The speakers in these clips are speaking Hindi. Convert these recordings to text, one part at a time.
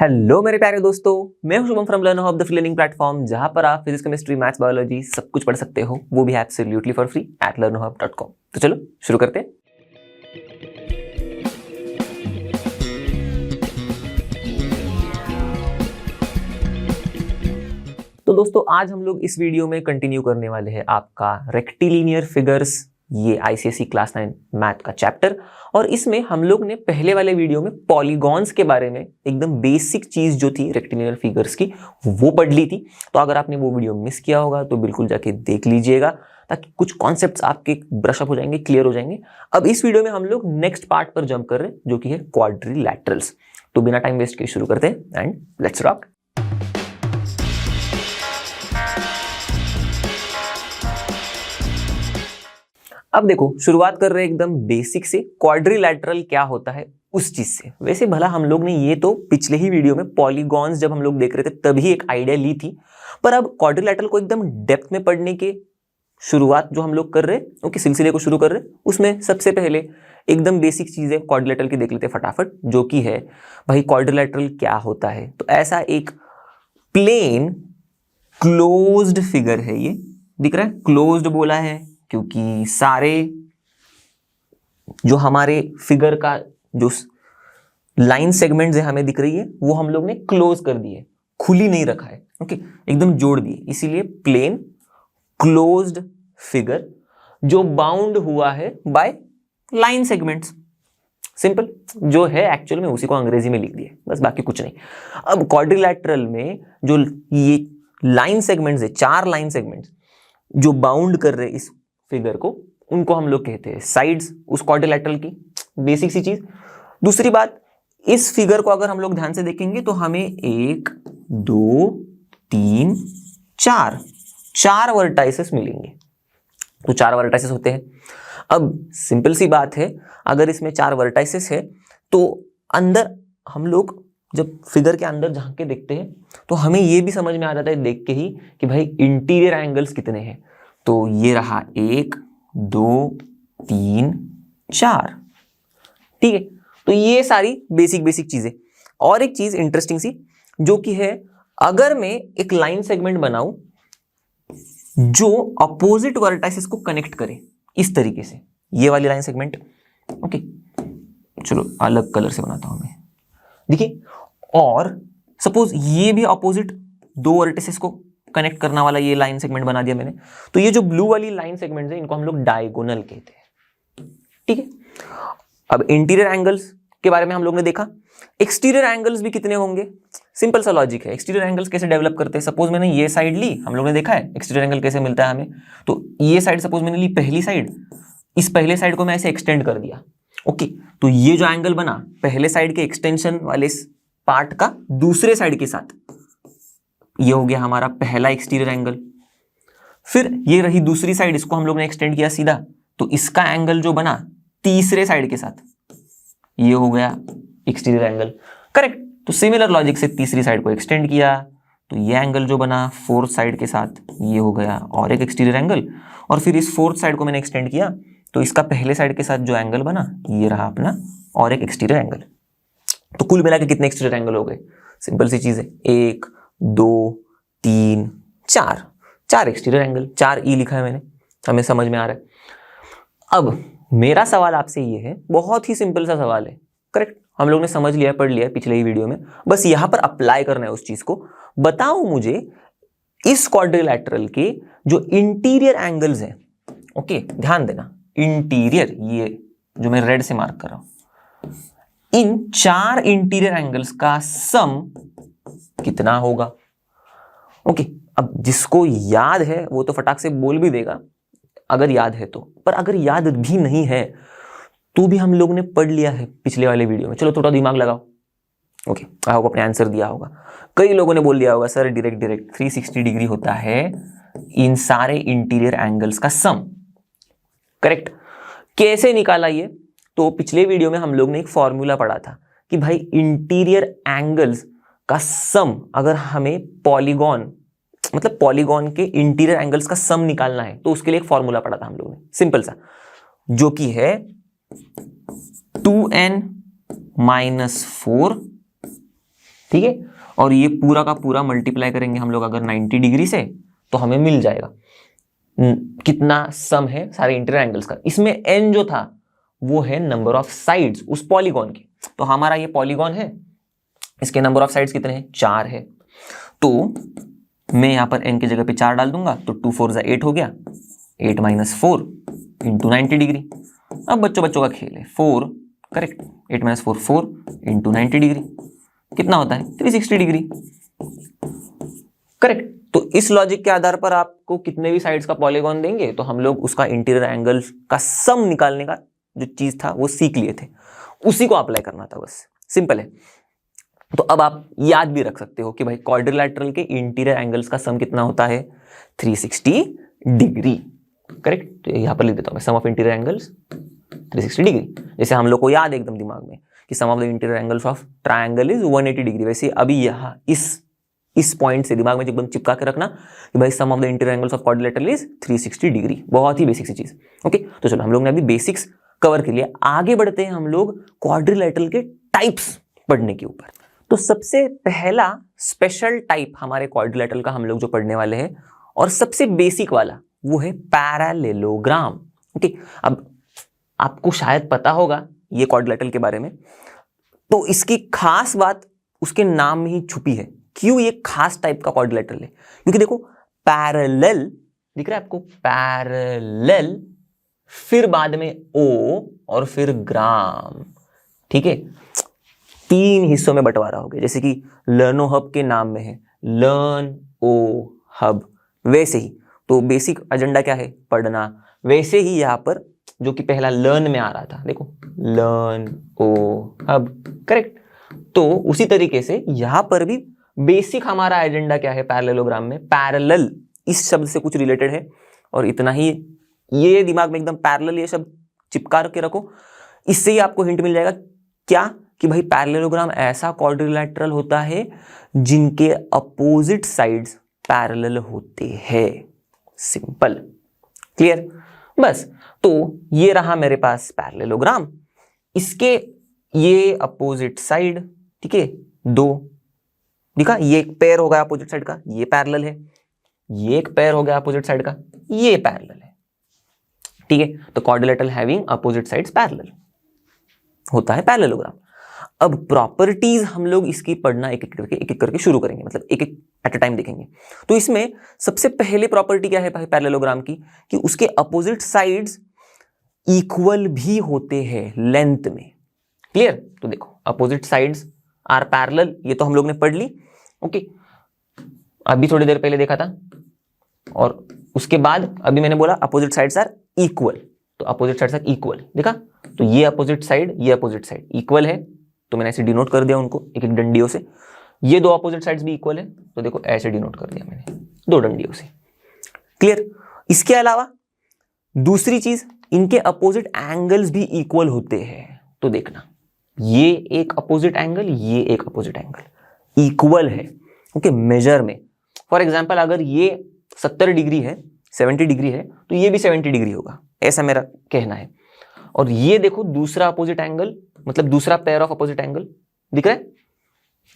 हेलो मेरे प्यारे दोस्तों, मैं हूं Shubham from learner of the free learning platform, जहां पर आप फिजिक्स, केमिस्ट्री, मैथ्स, बायोलॉजी सब कुछ पढ़ सकते हो, वो भी absolutely for free at learnerhub.com। तो चलो शुरू करते हैं। तो दोस्तों, आज हम लोग इस वीडियो में कंटिन्यू करने वाले हैं आपका रेक्टिलिनियर फिगर्स, ये आईसीएसई क्लास 9 मैथ का चैप्टर। और इसमें हम लोग ने पहले वाले वीडियो में पॉलीगॉन्स के बारे में एकदम बेसिक चीज जो थी रेक्टिलिनियर फिगर्स की वो पढ़ ली थी। तो अगर आपने वो वीडियो मिस किया होगा तो बिल्कुल जाके देख लीजिएगा, ताकि कुछ कॉन्सेप्ट्स आपके ब्रश अप हो जाएंगे, क्लियर हो जाएंगे। अब इस वीडियो में हम लोग नेक्स्ट पार्ट पर जंप कर रहे हैं, जो कि है क्वाड्रिलैटरल्स। तो बिना टाइम वेस्ट किए शुरू करते हैं एंड लेट्स रॉक। अब देखो, शुरुआत कर रहे हैं एकदम बेसिक से। क्वाड्रिलैटरल क्या होता है उस चीज से। वैसे भला हम लोग ने ये तो पिछले ही वीडियो में पॉलीगॉन्स जब हम लोग देख रहे थे तभी एक आइडिया ली थी, पर अब क्वाड्रिलैटरल को एकदम डेप्थ में पढ़ने के शुरुआत जो हम लोग कर रहे हैं, उनके सिलसिले को शुरू कर रहे हैं, उसमें सबसे पहले एकदम बेसिक चीज है क्वाड्रिलैटरल की, देख लेते हैं फटाफट। जो कि है भाई, क्वाड्रिलैटरल क्या होता है। तो ऐसा एक प्लेन क्लोज्ड फिगर है, ये दिख रहा है क्लोज्ड बोला है क्योंकि सारे जो हमारे फिगर का जो लाइन सेगमेंट्स है हमें दिख रही है, वो हम लोग ने क्लोज कर दी है, खुली नहीं रखा है। ओके, एकदम जोड़ दिए, इसीलिए प्लेन क्लोज्ड फिगर जो बाउंड हुआ है बाय लाइन सेगमेंट्स। सिंपल जो है एक्चुअल में उसी को अंग्रेजी में लिख दिया, बस बाकी कुछ नहीं। अब क्वाड्रिलैटरल में जो ये लाइन सेगमेंट्स है, 4 लाइन सेगमेंट्स जो बाउंड कर रहे इस फिगर को, उनको हम लोग कहते हैं साइड्स, उस क्वाड्रिलैटरल की बेसिक सी चीज। दूसरी बात, इस फिगर को अगर हम लोग ध्यान से देखेंगे तो हमें 1 2 3 4 वर्टाइसेस मिलेंगे। तो 4 वर्टाइसेस होते हैं। अब सिंपल सी बात है, अगर इसमें 4 वर्टाइसेस है तो अंदर हम लोग जब फिगर के अंदर झांक के देखते हैं तो हमें यह भी समझ में आ जाता है देख के ही कि भाई इंटीरियर एंगल्स कितने हैं। तो ये रहा 1 2 3 4, ठीक है। तो ये सारी बेसिक चीजें। और एक चीज इंटरेस्टिंग सी जो कि है, अगर मैं एक लाइन सेगमेंट बनाऊं जो अपोजिट वर्टाइसेस को कनेक्ट करे इस तरीके से, ये वाली लाइन सेगमेंट, ओके चलो अलग कलर से बनाता हूं मैं, देखिए। और सपोज ये भी अपोजिट 2 वर्टिसेस को कनेक्ट करने वाला ये लाइन सेगमेंट बना दिया मैंने। तो ये जो ब्लू वाली लाइन सेगमेंट्स है, इनको हम लोग डायगोनल कहते हैं, ठीक है। अब इंटीरियर एंगल्स के बारे में हम लोग ने देखा। एक्सटीरियर एंगल्स भी कितने होंगे, सिंपल सा लॉजिक है। एक्सटीरियर एंगल्स कैसे डेवलप करते हैं, सपोज मैंने ये साइड ली, हम लोग ने देखा है एक्सटीरियर एंगल कैसे मिलता है हमें। तो ये साइड सपोज मैंने ली, पहली साइड, इस पहले साइड को मैं ऐसे एक्सटेंड कर दिया, ओके। तो ये जो एंगल बना पहले साइड के एक्सटेंशन वाले पार्ट का दूसरे साइड के साथ, ये हो गया हमारा पहला एक्सटीरियर एंगल। फिर ये रही दूसरी साइड, इसको हम लोग ने एक्सटेंड किया सीधा, तो इसका एंगल जो बना तीसरे साइड के साथ, ये हो गया एक्सटीरियर एंगल, करेक्ट। तो सिमिलर लॉजिक से तीसरी साइड को एक्सटेंड किया, तो ये एंगल जो बना फोर्थ साइड के साथ, ये हो गया और एक एक्सटीरियर एंगल। और फिर इस फोर्थ साइड को मैंने एक्सटेंड किया, तो इसका पहले साइड के साथ जो एंगल बना, ये रहा अपना और एक एक्सटीरियर एंगल। तो कुल मिला के कितने एक्सटीरियर एंगल हो गए, सिंपल सी चीज है, 1 2 3 4 एक्सटीरियर एंगल, 4 ई लिखा है मैंने, हमें समझ में आ रहा है। अब मेरा सवाल आपसे ये है, बहुत ही सिंपल सा सवाल है, करेक्ट, हम लोग ने समझ लिया, पढ़ लिया पिछले ही वीडियो में, बस यहां पर अप्लाई करना है उस चीज को। बताओ मुझे इस क्वाड्रिलैटरल के जो इंटीरियर एंगल्स हैं, ओके ध्यान देना, इंटीरियर ये जो मैं रेड से मार्क कर रहा हूं, इन 4 इंटीरियर एंगल्स का सम कितना होगा। ओके, अब जिसको याद है वो तो फटाक से बोल भी देगा अगर याद है तो, पर अगर याद भी नहीं है तो भी हम लोग ने पढ़ लिया है पिछले वाले वीडियो में। चलो थोड़ा दिमाग लगाओ, ओके आई होप अपने आंसर दिया होगा। कई लोगों ने बोल दिया होगा सर डायरेक्ट 360 डिग्री होता है इन सारे इंटीरियर एंगल्स का सम, करेक्ट। कैसे निकाला ये, तो पिछले वीडियो में हम लोग ने एक फॉर्मूला पढ़ा था कि भाई इंटीरियर एंगल्स का सम, अगर हमें पॉलीगॉन मतलब पॉलीगॉन के इंटीरियर एंगल्स का सम निकालना है तो उसके लिए एक फॉर्मूला पढ़ा था हम लोगों ने, सिंपल सा, जो कि है 2n - 4 ठीक है, और ये पूरा का पूरा मल्टीप्लाई करेंगे हम लोग अगर 90 डिग्री से, तो हमें मिल जाएगा कितना सम है सारे इंटीरियर एंगल्स का। इसमें n जो था वो है नंबर ऑफ साइड्स उस पॉलीगॉन के, तो हमारा ये पॉलीगॉन है, इसके नंबर ऑफ साइड्स कितने हैं, 4 है। तो मैं यहां पर n की जगह पे 4 डाल दूंगा, तो 2 4 = 8 हो गया, 8 - 4 इंटू 90 डिग्री। अब बच्चों का खेल है, 4 करेक्ट, 8 - 4 4 इंटू 90 डिग्री कितना होता है, 360 डिग्री करेक्ट। तो इस लॉजिक के आधार पर आपको कितने भी साइड्स का पॉलीगॉन देंगे तो हम लोग उसका इंटीरियर एंगल का सम निकालने का जो चीज था वो सीख लिए थे, उसी को अप्लाई करना था, बस सिंपल है। तो अब आप याद भी रख सकते हो कि भाई क्वाड्रिलैटरल के इंटीरियर एंगल्स का सम कितना होता है, 360 डिग्री करेक्ट। तो यहां पर लिख देता हूं मैं, सम ऑफ इंटीरियर एंगल्स 360 डिग्री। जैसे हम लोग को याद है एकदम दिमाग में कि sum of the interior angles of triangle is 180 degree, वैसे अभी यहां इस पॉइंट से दिमाग में एकदम चिपका के रखना कि भाई sum of the interior angles of quadrilateral is 360 degree. बहुत ही बेसिक सी चीज। ओके, तो चलो हम लोग ने अभी बेसिक्स कवर के लिए आगे बढ़ते हैं हम लोग क्वाड्रिलैटरल के टाइप्स पढ़ने के ऊपर। तो सबसे पहला स्पेशल टाइप हमारे क्वाड्रिलैटरल का हम लोग जो पढ़ने वाले हैं और सबसे बेसिक वाला वो है पैरेललोग्राम। ओके, अब आपको शायद पता होगा ये क्वाड्रिलैटरल के बारे में, तो इसकी खास बात उसके नाम में ही छुपी है। क्यों ये खास टाइप का क्वाड्रिलैटरल है, क्योंकि देखो पैरेलल दिख रहा है आपको, पैरेलल फिर बाद में ओ और फिर ग्राम, ठीक है, 3 हिस्सों में बंटवारा हो गया। जैसे कि लर्नो हब के नाम में है लर्न ओ हब, वैसे ही तो बेसिक एजेंडा क्या है, पढ़ना। वैसे ही यहां पर जो कि पहला लर्न में आ रहा था, देखो लर्न ओ हब करेक्ट। तो उसी तरीके से यहां पर भी बेसिक हमारा एजेंडा क्या है पैरेललोग्राम में, पैरेलल इस शब्द से कुछ रिलेटेड है, और इतना ही, ये दिमाग में एकदम पैरेलल ये शब्द चिपका के रखो, इससे ही आपको हिंट मिल जाएगा क्या, कि भाई पैरेललोग्राम ऐसा क्वाड्रिलैटरल होता है जिनके अपोजिट साइड्स पैरेलल होते हैं। सिंपल, क्लियर, बस। तो ये रहा मेरे पास पैरेललोग्राम, इसके ये अपोजिट साइड, ठीक है, 2 दिखा, ये एक पेयर हो गया अपोजिट साइड का, ये पैरेलल है, ये एक पेयर हो गया अपोजिट साइड का, ये पैरेलल है, ठीक है। तो quadrilateral having opposite sides parallel होता है पैरेललोग्राम। अब प्रॉपर्टीज हम लोग इसकी पढ़ना एक एक करके शुरू करेंगे, मतलब एक एक एट अ टाइम देखेंगे। तो इसमें सबसे पहले प्रॉपर्टी क्या है भाई पैरेललोग्राम की, कि उसके अपोजिट साइड्स इक्वल भी होते हैं लेंथ में। क्लियर, तो देखो अपोजिट साइड्स आर पैरेलल, ये तो हम लोग ने पढ़ ली। ओके, अभी थोड़ी देर पहले देखा था, और उसके बाद अभी मैंने बोला अपोजिट साइड्स आर इक्वल, तो अपोजिट साइड्स आर इक्वल, देखा, तो ये अपोजिट साइड ये अपोजिट साइड इक्वल है, तो मैंने ऐसे डिनोट कर दिया उनको एक एक डंडियों से। ये 2 अपोजिट साइड्स भी इक्वल है, तो देखो ऐसे डिनोट कर दिया मैंने 2 डंडियों से। क्लियर, इसके अलावा दूसरी चीज, इनके अपोजिट एंगल्स भी इक्वल होते हैं, तो देखना ये एक अपोजिट एंगल, ये एक अपोजिट एंगल इक्वल है। ओके, मेजर में फॉर एग्जांपल अगर ये 70 डिग्री है, 70 डिग्री है, तो ये भी 70 डिग्री होगा, ऐसा मेरा कहना है। और ये देखो दूसरा अपोजिट एंगल, मतलब दूसरा पेयर ऑफ अपोजिट एंगल दिख रहा है,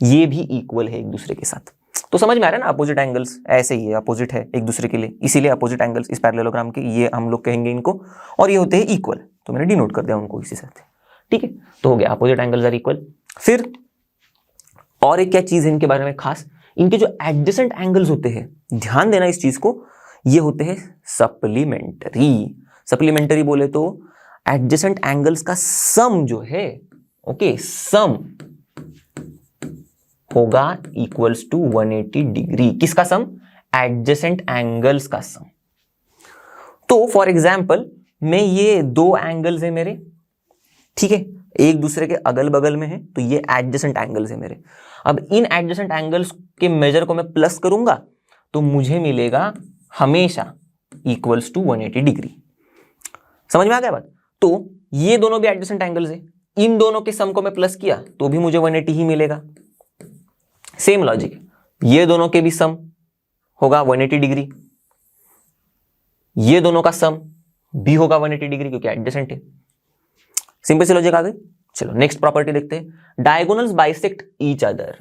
ये भी इक्वल है एक दूसरे के साथ। तो समझ में आ रहा है ना, अपोजिट एंगल्स ऐसे ही है, अपोजिट है एक दूसरे के लिए, इसीलिए अपोजिट एंगल्स इस पैरेललोग्राम के ये हम लोग कहेंगे इनको, और ये होते हैं इक्वल, तो मैंने डिनोट कर दिया उनको इसी साथ, ठीक है। तो हो गया अपोजिट एंगल्स आर इक्वल। फिर और एक क्या चीज है इनके बारे में खास, इनके जो एडजेसेंट एंगल्स होते हैं, ध्यान देना इस चीज को, ये होते हैं सप्लीमेंटरी। सप्लीमेंटरी बोले तो एडजेसेंट एंगल्स का सम जो है, ओके, सम होगा इक्वल्स टू 180 डिग्री। किसका सम, एडजेसेंट एंगल्स का सम। तो फॉर एग्जांपल मैं ये 2 एंगल्स है मेरे, ठीक है, एक दूसरे के अगल बगल में है, तो ये एडजेसेंट एंगल्स है मेरे। अब इन एडजेसेंट एंगल्स के मेजर को मैं प्लस करूंगा तो मुझे मिलेगा हमेशा इक्वल्स टू 180 डिग्री। समझ में आ गया बात। तो ये दोनों भी एडजेसेंट एंगल्स है, इन दोनों के सम को मैं प्लस किया तो भी मुझे 180 ही मिलेगा। सेम लॉजिक, ये दोनों के भी सम होगा 180 डिग्री, ये दोनों का सम भी होगा 180 डिग्री क्योंकि एडजेसेंट है। सिंपल सी लॉजिक आ गई। चलो नेक्स्ट प्रॉपर्टी देखते हैं, डायगोनल्स बाइसेक्ट ईच अदर।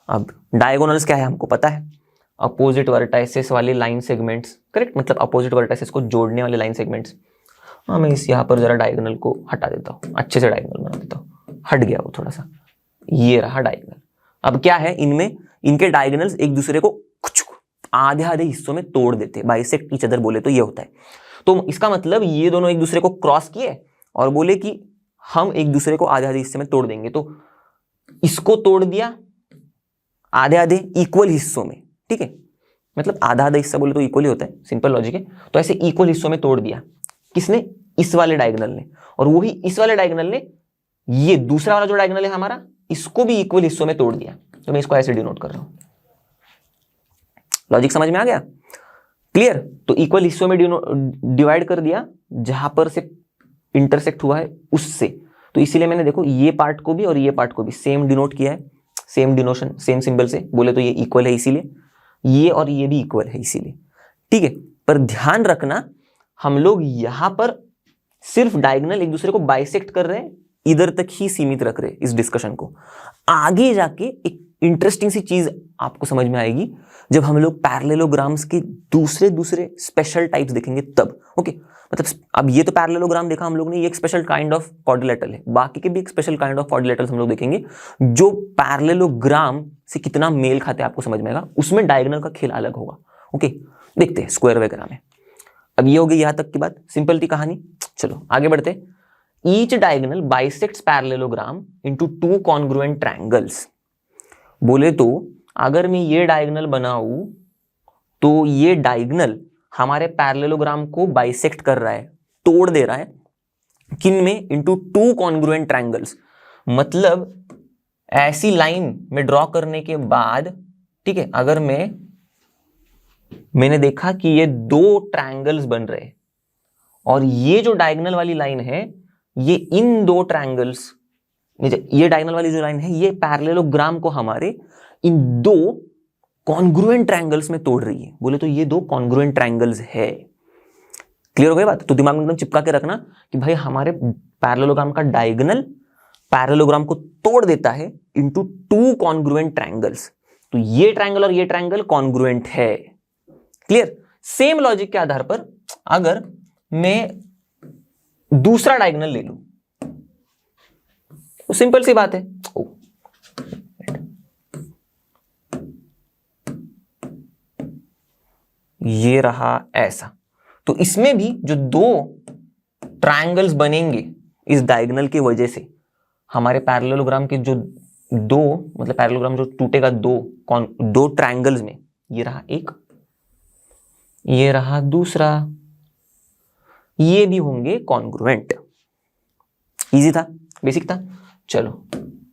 अब डायगोनल्स क्या है हमको पता है, अपोजिट वर्टाइसेस वाले लाइन सेगमेंट्स, करेक्ट, मतलब अपोजिट वर्टाइसेस को जोड़ने वाले लाइन सेगमेंट्स। हाँ, मैं इस यहाँ पर जरा डायगोनल को हटा देता हूँ, अच्छे से डायगोनल बना देता हूँ, हट गया वो थोड़ा सा, ये रहा डायगोनल। अब क्या है, इनमें इनके डायगोनल्स एक दूसरे को आधे आधे हिस्सों में तोड़ देते, बाइसेक्ट ईच अदर बोले तो ये होता है। तो इसका मतलब ये दोनों एक दूसरे को क्रॉस किए और बोले कि हम एक दूसरे को आधे आधे हिस्से में तोड़ देंगे, तो इसको तोड़ दिया आधे आधे इक्वल हिस्सों में, ठीक है, मतलब आधा आधा हिस्सा बोले तो इक्वल ही होता है, सिंपल लॉजिक है। तो ऐसे इक्वल हिस्सों में तोड़ दिया, किसने, इस वाले डायगोनल ने, और वही इस वाले डायगोनल ने ये दूसरा वाला जो डायगोनल है हमारा, इसको भी इक्वल हिस्सों में तोड़ दिया। तो मैं इसको ऐसे डिनोट कर रहा हूं, लॉजिक समझ में आ गया, क्लियर। तो इक्वल हिस्सों में डिवाइड कर दिया जहां पर से इंटरसेक्ट हुआ है उससे, तो इसीलिए मैंने देखो ये पार्ट को भी और ये पार्ट को भी सेम डिनोट किया है, सेम डिनोशन सेम सिंबल से, बोले तो ये इक्वल है इसीलिए, ये और ये भी इक्वल है इसीलिए, ठीक है। पर ध्यान रखना हम लोग यहां पर सिर्फ डायगोनल एक दूसरे को बाइसेक्ट कर रहे हैं, इधर तक ही सीमित रख रहे हैं इस डिस्कशन को। आगे जाके एक इंटरेस्टिंग सी चीज आपको समझ में आएगी जब हम लोग पैरेललोग्राम्स के दूसरे स्पेशल टाइप्स देखेंगे तब, ओके। मतलब अब ये तो पैरेललोग्राम देखा हम लोग ने, ये एक स्पेशल काइंड ऑफ क्वाड्रिलेटरल है, बाकी के भी एक स्पेशल काइंड ऑफ क्वाड्रिलेटरल्स हम लोग देखेंगे जो पैरेललोग्राम से कितना मेल खाते हैं आपको समझ में आएगा, उसमें डायगोनल का खेल अलग होगा, ओके। देखते हैं स्क्वायर वगैरह में। अब ये हो गई यहां तक की बात, सिंपल थी कहानी। चलो आगे बढ़ते। Each diagonal bisects parallelogram into two congruent triangles. बोले तो अगर मैं ये डायगोनल बनाऊं तो ये डायगोनल हमारे पैरेललोग्राम को बाइसेक्ट कर रहा है, तोड़ दे रहा है, किन में, इनटू टू कॉन्ग्रुएंट ट्रायंगल्स। मतलब ऐसी लाइन में ड्रॉ करने के बाद, ठीक है, अगर मैंने देखा कि ये दो ट्रायंगल्स बन रहे हैं और ये जो डायगोनल वाली लाइन है ये इन दो ट्रायंगल्स, ये डायगोनल वाली जो लाइन है ये पैरेललोग्राम को हमारे इन दो कॉन्ग्रुएंट ट्रायंगल्स में तोड़ रही है। बोले तो ये दो कॉन्ग्रुएंट ट्रायंगल्स है। क्लियर हो गई बात? तो दिमाग में एकदम चिपका के रखना कि भाई हमारे पैरेललोग्राम का डायगोनल पैरेललोग्राम को तोड़ देता है इनटू टू कॉन्ग्रुएंट ट्रायंगल्स। तो ये ट्रायंगल और ये ट्रायंगल कॉन्ग्रुएंट है। क्लियर? सेम लॉजिक के आधार पर अगर मैं दूसरा डायगोनल ले लूं तो सिंपल सी बात है, ये रहा ऐसा। तो इसमें भी जो दो ट्रायंगल्स बनेंगे इस डायगोनल की वजह से, हमारे पैरेललोग्राम के जो दो, मतलब पैरेललोग्राम जो टूटेगा दो ट्रायंगल्स में, ये रहा एक, ये रहा दूसरा, ये भी होंगे कॉन्ग्रुएंट। इजी था, बेसिक था। चलो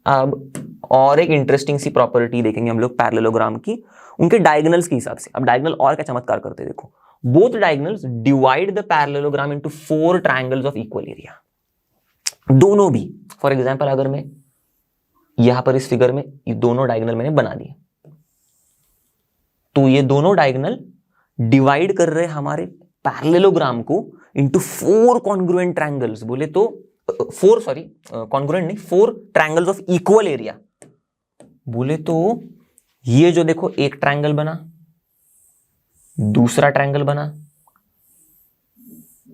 अब और एक इंटरेस्टिंग सी प्रॉपर्टी देखेंगे हम लोग पैरेललोग्राम की, उनके डायगोनल्स के हिसाब से। अब डायगोनल और क्या चमत्कार करते हैं देखो। Both diagonals divide the parallelogram into 4 triangles of equal area. दोनों भी, फॉर एग्जांपल अगर मैं यहां पर इस फिगर में ये दोनों डायगोनल मैंने बना दिए, तो ये दोनों डायगोनल डिवाइड कर रहे हमारे पैरेललोग्राम को इनटू 4 कॉन्ग्रुएंट ट्रायंगल्स। बोले तो 4 ट्रायंगल्स ऑफ इक्वल एरिया। बोले तो ये जो देखो एक ट्रायंगल बना, दूसरा ट्रायंगल बना,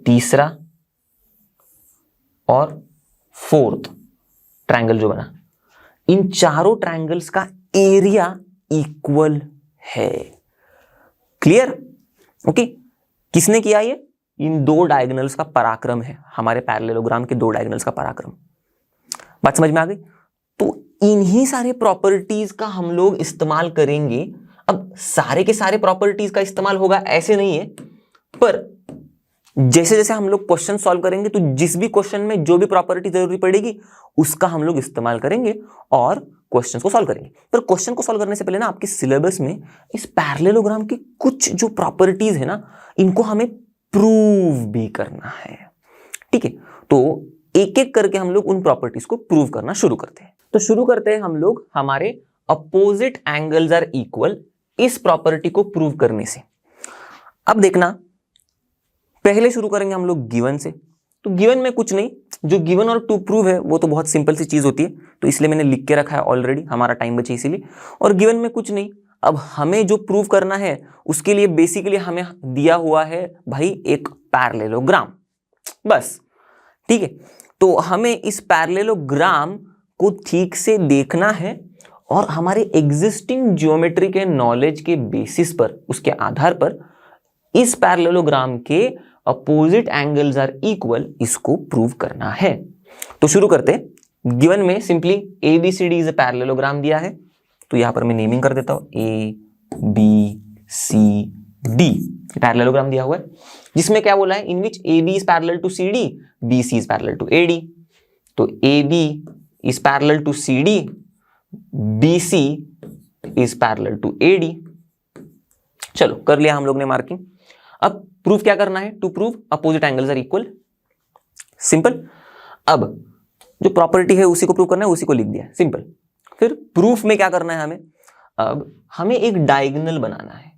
तीसरा और फोर्थ ट्रायंगल जो बना, इन चारों ट्रायंगल्स का एरिया इक्वल है। क्लियर? ओके। किसने किया ये? इन दो डायगोनल्स का पराक्रम है, हमारे पैरेललोग्राम के दो डायगोनल्स का पराक्रम। बात समझ में आ गई? तो इन्हीं सारे प्रॉपर्टीज का हम लोग इस्तेमाल करेंगे। अब सारे के सारे प्रॉपर्टीज का इस्तेमाल होगा ऐसे नहीं है, पर जैसे जैसे हम लोग क्वेश्चन सॉल्व करेंगे तो जिस भी क्वेश्चन में जो भी प्रॉपर्टी जरूरी पड़ेगी उसका हम लोग इस्तेमाल करेंगे और क्वेश्चन को सॉल्व करेंगे। पर क्वेश्चन को सॉल्व करने से पहले ना आपके सिलेबस में इस पैरेललोग्राम की कुछ जो प्रॉपर्टीज है ना, इनको हमें प्रूव भी करना है। ठीक है, तो एक एक करके हम लोग उन प्रॉपर्टीज को प्रूव करना शुरू करते हैं। तो शुरू करते हैं हम लोग हमारे अपोजिट एंगल्स आर इक्वल इस प्रॉपर्टी को प्रूव करने से। अब देखना, पहले शुरू करेंगे हम लोग गिवन से। तो गिवन में कुछ नहीं, जो गिवन और टू प्रूव है वो तो बहुत सिंपल सी चीज होती है। तो इसलिए मैंने लिख के रखा है ऑलरेडी, हमारा टाइम बचे इसीलिए। और गिवन में कुछ नहीं, अब हमें जो प्रूव करना है उसके लिए बेसिकली हमें दिया हुआ है भाई एक पैरेललोग्राम, बस, ठीक है। तो हमें इस पैरेललोग्राम को ठीक से देखना है और हमारे एग्जिस्टिंग ज्योमेट्री के नॉलेज के बेसिस पर, उसके आधार पर इस पैरेललोग्राम के अपोजिट एंगल्स आर इक्वल, इसको प्रूव करना है। तो शुरू करते हैं। गिवन में simply ABCD is a parallelogram दिया है, तो यहां पर मैं नेमिंग कर देता हूं ABCD, पैरेललोग्राम दिया हुआ है जिसमें क्या बोला है, in which AB is parallel to CD, BC is parallel to AD। तो AB is parallel to CD, BC is parallel to AD। चलो कर लिया हम लोग ने मार्किंग। अब प्रूफ क्या करना है, to prove opposite angles are equal, simple. अब जो प्रॉपर्टी है उसी को प्रूव करना है, उसी को लिख दिया, सिंपल। फिर प्रूफ में क्या करना है हमें, अब हमें एक डायगोनल बनाना है,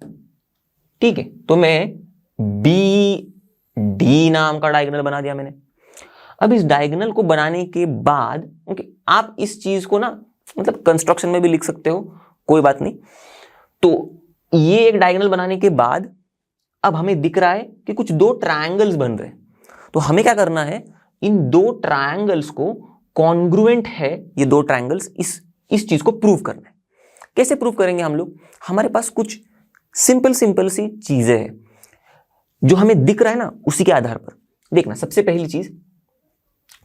ठीक है। तो मैं BD नाम का डायगोनल बना दिया मैंने। अब इस डायगोनल को बनाने के बाद ओके, आप इस चीज को ना मतलब कंस्ट्रक्शन में भी लिख सकते हो, कोई बात नहीं। तो ये एक डायगोनल बनाने के बाद अब हमें दिख रहा है कि कुछ दो ट्रायंगल्स बन रहे हैं, तो हमें क्या करना है, इन दो ट्रायंगल्स को कॉन्ग्रुएंट है ये दो ट्रायंगल्स, इस चीज को प्रूव करना है। कैसे प्रूव करेंगे हम लोग, हमारे पास कुछ सिंपल सी चीजें हैं जो हमें दिख रहा है ना, उसी के आधार पर देखना। सबसे पहली चीज,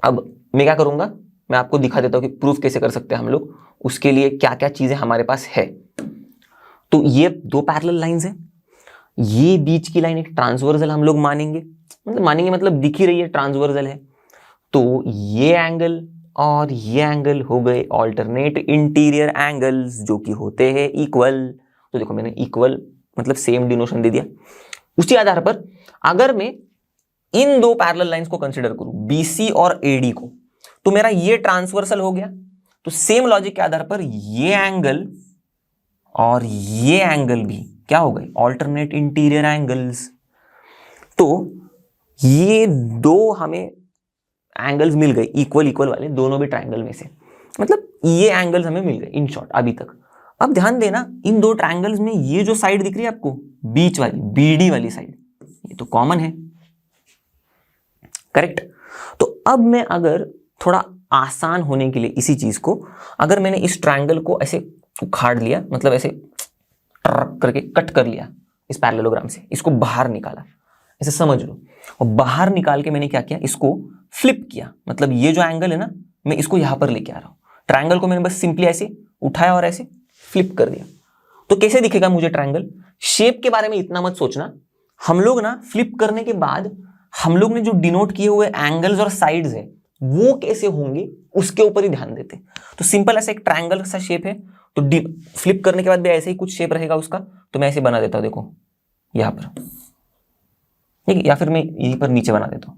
अब मैं क्या करूंगा, मैं आपको दिखा देता हूं कि प्रूफ कैसे कर सकते हैं हम लोग, उसके लिए क्या क्या चीजें हमारे पास है। तो ये दो पैरेलल लाइंस हैं, ये बीच की लाइन एक ट्रांसवर्सल हम लोग मानेंगे, मतलब दिख ही रही है ट्रांसवर्सल है। तो ये एंगल और ये एंगल हो गए ऑल्टरनेट इंटीरियर एंगल्स जो कि होते हैं इक्वल। तो देखो मैंने इक्वल मतलब सेम डिनोशन दे दिया। उसी आधार पर अगर मैं इन दो पैरेलल लाइंस को कंसीडर करूं, BC और AD को, तो मेरा ये ट्रांसवर्सल हो गया। तो सेम लॉजिक के आधार पर ये एंगल और ये एंगल भी क्या हो गए, ऑल्टरनेट इंटीरियर एंगल्स। तो ये दो हमें एंगल्स मिल गए इक्वल वाले, दोनों भी ट्रायंगल में से, मतलब ये एंगल्स हमें मिल गए इन शॉर्ट अभी तक। अब ध्यान देना, इन दो ट्रायंगल्स में ये जो साइड दिख रही है आपको, बीच वाली BD वाली साइड, ये तो कॉमन है, करेक्ट। तो अब मैं अगर थोड़ा आसान होने के लिए इसी चीज को, अगर मैंने इस ट्रायंगल को ऐसे उखाड़ लिया, मतलब ऐसे करके कट कर लिया इस पैरेललोग्राम से, इसको बाहर निकाला, ऐसे समझ लो। और बाहर निकाल के मैंने क्या किया, इसको फ्लिप किया, मतलब ये जो एंगल है ना, मैं इसको यहां पर लेके आ रहा हूं। ट्रायंगल को मैंने बस सिंपली ऐसे उठाया और ऐसे फ्लिप कर दिया। तो कैसे दिखेगा मुझे ट्रायंगल, शेप के बारे में इतना मत सोचना, हम लोग ना फ्लिप करने के बाद हम लोग ने जो डिनोट किए हुए एंगल्स और साइड्स है वो कैसे होंगे उसके ऊपर ही ध्यान देते। तो सिंपल ऐसा एक ट्रायंगल सा शेप है, तो फ्लिप करने के बाद भी ऐसे ही कुछ शेप रहेगा उसका। तो मैं ऐसे बना देता हूं, देखो यहां पर, ठीक है, या फिर मैं यहीं पर नीचे बना देता हूं।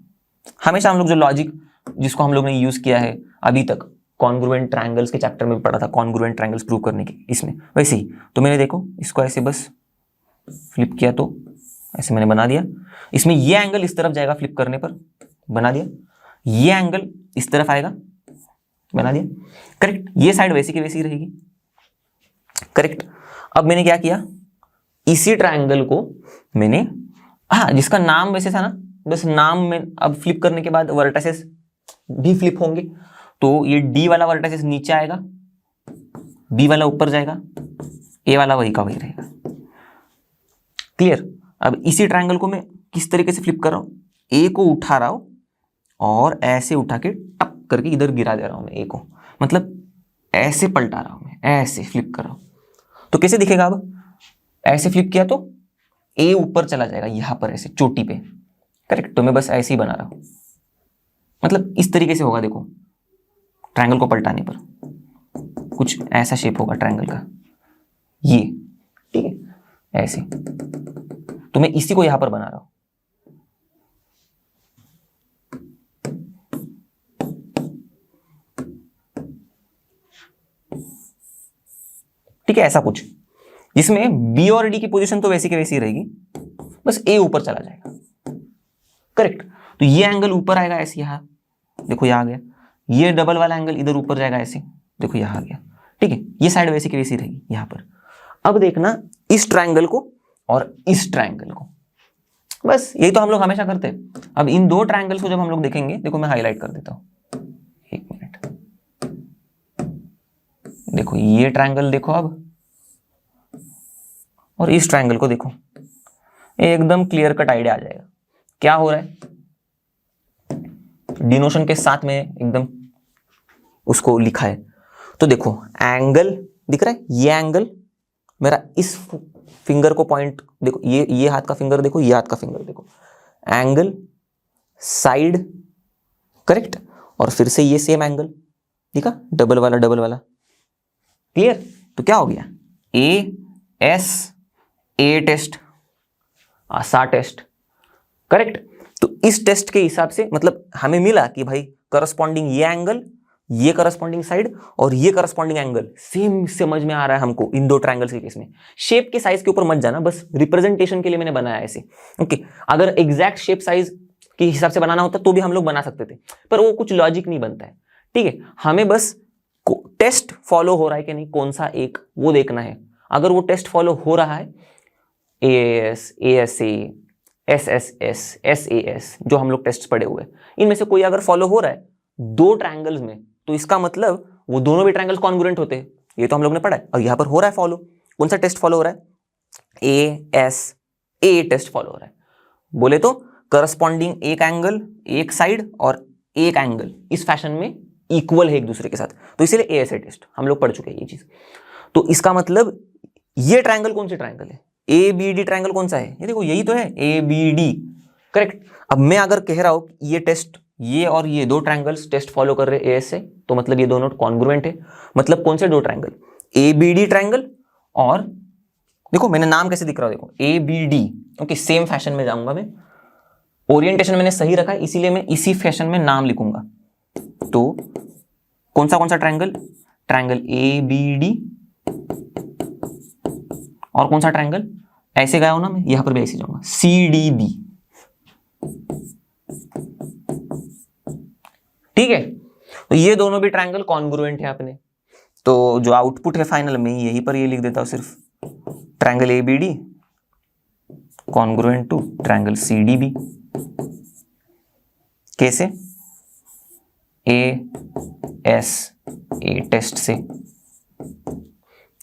हमेशा हम लोग जो लॉजिक जिसको हम लोग ने यूज किया है अभी तक, कॉन्ग्रुएंट ट्रायंगल्स के चैप्टर में भी पढ़ा था, कॉन्ग्रुएंट ट्रायंगल्स प्रूव करने के, इसमें वैसे ही। तो मैंने देखो इसको ऐसे बस फ्लिप किया, तो ऐसे मैंने बना दिया। इसमें ये एंगल इस तरफ जाएगा फ्लिप करने पर, बना दिया। ये एंगल इस तरफ आएगा, बना दिया, करेक्ट। ये साइड वैसी की वैसी ही रहेगी, करेक्ट। अब मैंने क्या किया, इसी ट्रायंगल को मैंने, हाँ जिसका नाम वैसे था ना, बस नाम में अब फ्लिप करने के बाद वर्टिसेस भी फ्लिप होंगे। तो ये D वाला वर्टिसेस नीचे आएगा, B वाला ऊपर जाएगा, A वाला वही का वही रहेगा, क्लियर। अब इसी ट्रायंगल को मैं किस तरीके से फ्लिप कर रहा हूं, A को उठा रहा हूं और ऐसे उठा के टप करके इधर गिरा दे रहा हूं मैं A को, मतलब ऐसे पलटा रहा हूं मैं, ऐसे फ्लिप कर रहा हूं। तो कैसे दिखेगा, अब ऐसे फ्लिप किया तो A ऊपर चला जाएगा यहां पर ऐसे चोटी पे, करेक्ट। तो मैं बस ऐसे ही बना रहा हूं, मतलब इस तरीके से होगा। देखो ट्रायंगल को पलटाने पर कुछ ऐसा शेप होगा ट्रायंगल का, ये, ठीक है, ऐसे। तो मैं इसी को यहां पर बना रहा हूं, ठीक है, ऐसा कुछ जिसमें B और D की पोजीशन तो वैसी की वैसी रहेगी, बस A ऊपर चला जाएगा, करेक्ट। तो ये एंगल ऊपर आएगा ऐसे, यहां देखो, यहां आ गया। ये डबल वाला एंगल इधर ऊपर जाएगा ऐसे, देखो यहाँ आ गया, ठीक है, ये साइड वैसी की वैसी रहेगी यहाँ पर। अब देखना इस ट्रायंगल को और इस ट्रायंगल को, बस यही तो हम लोग हमेशा करते हैं। अब इन दो ट्रायंगल्स को जब हम लोग देखेंगे, देखो मैं हाईलाइट कर देता हूं, एक मिनट, देखो ये ट्रायंगल देखो अब, और इस ट्रायंगल को देखो, एकदम क्लियर कट आइडिया आ जाएगा क्या हो रहा है। डिनोशन के साथ में एकदम उसको लिखा है। तो देखो एंगल दिख रहा है, ये एंगल मेरा इस फिंगर को पॉइंट देखो, ये हाथ का फिंगर देखो, ये हाथ का फिंगर देखो, एंगल साइड, करेक्ट, और फिर से ये सेम एंगल दिखा, डबल वाला डबल वाला, क्लियर। तो क्या हो गया, ए एस ए टेस्ट, आसा टेस्ट, करेक्ट। तो इस टेस्ट के हिसाब से मतलब हमें मिला कि भाई करस्पॉन्डिंग ये एंगल, ये करस्पॉन्डिंग साइड और ये करस्पॉन्डिंग एंगल सेम समझ में आ रहा है हमको इन दो ट्रायंगल्स के केस में। शेप के साइज के ऊपर मत जाना, बस रिप्रेजेंटेशन के लिए मैंने बनाया ऐसे, ओके। अगर एग्जैक्ट शेप साइज के हिसाब से बनाना होता तो भी हम लोग बना सकते थे, पर वो कुछ लॉजिक नहीं बनता है, ठीक है। हमें बस टेस्ट फॉलो हो रहा है कि नहीं, कौन सा एक, वो देखना है। अगर वो टेस्ट फॉलो हो रहा है, AAS, ASA, SSS, SAS, जो हम लोग टेस्ट पढ़े हुए, इनमें से कोई अगर फॉलो हो रहा है दो ट्रायंगल्स में, तो इसका मतलब वो दोनों भी ट्रायंगल्स कॉन्ग्रुएंट होते हैं, ये तो हम लोग ने पढ़ा है। और यहां पर हो रहा है फॉलो, कौन सा टेस्ट फॉलो हो रहा है, ASA टेस्ट फॉलो हो रहा है। बोले तो करस्पॉन्डिंग एक एंगल, एक साइड और एक एंगल इस फैशन में इक्वल है एक दूसरे के साथ, तो इसीलिए ASA टेस्ट हम लोग पढ़ चुके हैं ये चीज। तो इसका मतलब ये ट्रायंगल कौन सी ट्रायंगल है, ABD ट्रायंगल कौन सा है, ये देखो यही तो है ABD, करेक्ट। अब मैं अगर कह रहा हूं ये टेस्ट, ये और ये दो ट्रायंगल्स टेस्ट फॉलो कर रहे हैं AS से, तो मतलब ये दोनों कॉन्ग्रुएंट है। मतलब कौन से दो ट्रायंगल, ABD ट्रायंगल, और देखो मैंने नाम कैसे दिख रहा है, देखो ABD, ओके। सेम फैशन में जाऊंगा मैं, ओरिएंटेशन मैंने सही रखा है इसीलिए मैं इसी फैशन में नाम लिखूंगा। तो कौन सा ट्रायंगल, ट्रायंगल ABD, और कौन सा ट्रायंगल, ऐसे गया हूं ना मैं, यहां पर भी ऐसे जाऊंगा, CDB, ठीक है। तो ये दोनों भी ट्रायंगल कॉन्ग्रुएंट है अपने। तो जो आउटपुट है फाइनल में यहीं पर ये लिख देता हूं सिर्फ, triangle ABD congruent to triangle CDB। कैसे, ASA टेस्ट से।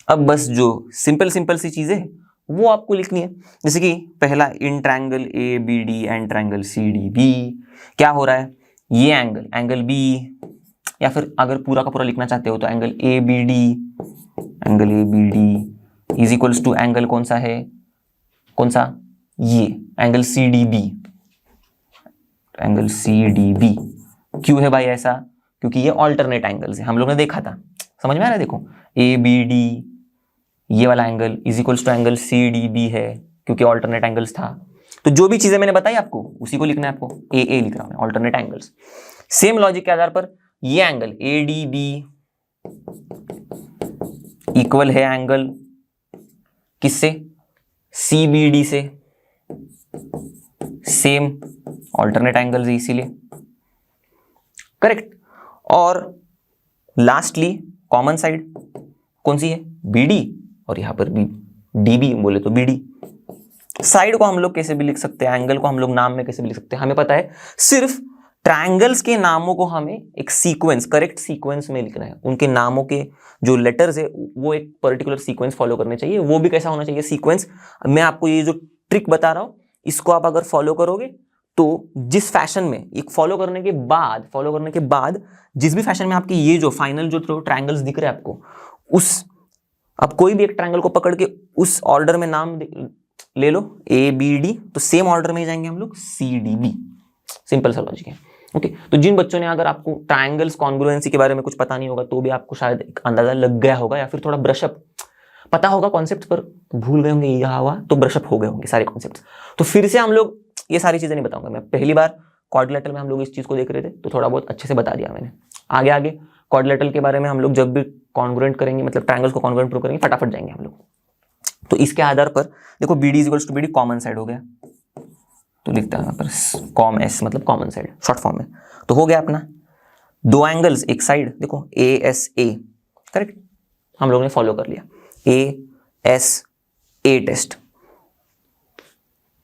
अब बस जो सिंपल सी चीजें वो आपको लिखनी है, जैसे कि पहला in triangle ABD and triangle CDB क्या हो रहा है, ये एंगल B, या फिर अगर पूरा का पूरा लिखना चाहते हो तो angle ABD is equals to angle कौन सा है, कौन सा, ये एंगल CDB। क्यों है भाई ऐसा, क्योंकि ये ऑल्टरनेट एंगल्स है, हम लोग ने देखा था, समझ में आ रहा है। देखो ABD ये वाला angle is equals to angle CDB है, क्योंकि ऑल्टरनेट एंगल्स था। तो जो भी चीजें मैंने बताई आपको उसी को लिखना है, आपको AA लिख रहा हूं मैं, ऑल्टरनेट एंगल्स। सेम लॉजिक के आधार पर ये एंगल ADB इक्वल है एंगल किससे, CBD से, सेम ऑल्टरनेट एंगल्स है इसीलिए, करेक्ट। और लास्टली कॉमन साइड कौन सी है, BD, और यहां पर भी DB बोले तो BD। साइड को हम लोग कैसे भी लिख सकते हैं, एंगल को हम लोग नाम में कैसे भी लिख सकते हैं, हमें पता है सिर्फ ट्रायंगल्स के नामों को हमें एक सीक्वेंस, करेक्ट सीक्वेंस में लिखना है। उनके नामों के जो लेटर्स है वो एक पर्टिकुलर सीक्वेंस फॉलो करने चाहिए। वो भी कैसा होना चाहिए सीक्वेंस, मैं आपको ये जो ट्रिक बता रहा हूं इसको आप अगर फॉलो करोगे तो जिस फैशन में एक फॉलो करने के बाद जिस भी फैशन में आपकी ये जो फाइनल जो ट्रायंगल्स दिख रहे हैं आपको, उस अब कोई भी एक ट्रायंगल को पकड़ के उस ऑर्डर में नाम ले लो ABD, तो सेम ऑर्डर में ही जाएंगे हम लोग CDB। सिंपल सा लॉजिक है, ओके। तो जिन बच्चों ने, अगर आपको ट्रायंगल्स कॉन्ग्रुएंसी के बारे में कुछ पता नहीं होगा तो भी आपको शायद एक अंदाजा लग गया होगा, या फिर थोड़ा ब्रशअप पता होगा कॉन्सेप्ट, पर भूल गए होंगे यह हुआ तो ब्रशअप हो गए होंगे सारे कॉन्सेप्ट। तो फिर से हम लोग ये सारी चीजें नहीं बताऊंगा मैं, पहली बार क्वाड्रिलेटरल में हम लोग इस चीज को देख रहे थे तो थोड़ा बहुत अच्छे से बता दिया मैंने। आगे क्वाड्रिलेटरल के बारे में हम लोग जब भी कॉन्ग्रुएंट करेंगे, मतलब ट्रायंगल्स को कॉन्ग्रुएंट प्रूव करेंगे, फटाफट जाएंगे हम लोग। तो इसके आधार पर देखो BD is equals to BD common side हो गया, तो लिखता है यहाँ पर COM-S मतलब कॉमन साइड शॉर्ट फॉर्म में। तो हो गया अपना दो एंगल्स एक साइड, देखो ASA करेक्ट, हम लोग ने फॉलो कर लिया ASA टेस्ट।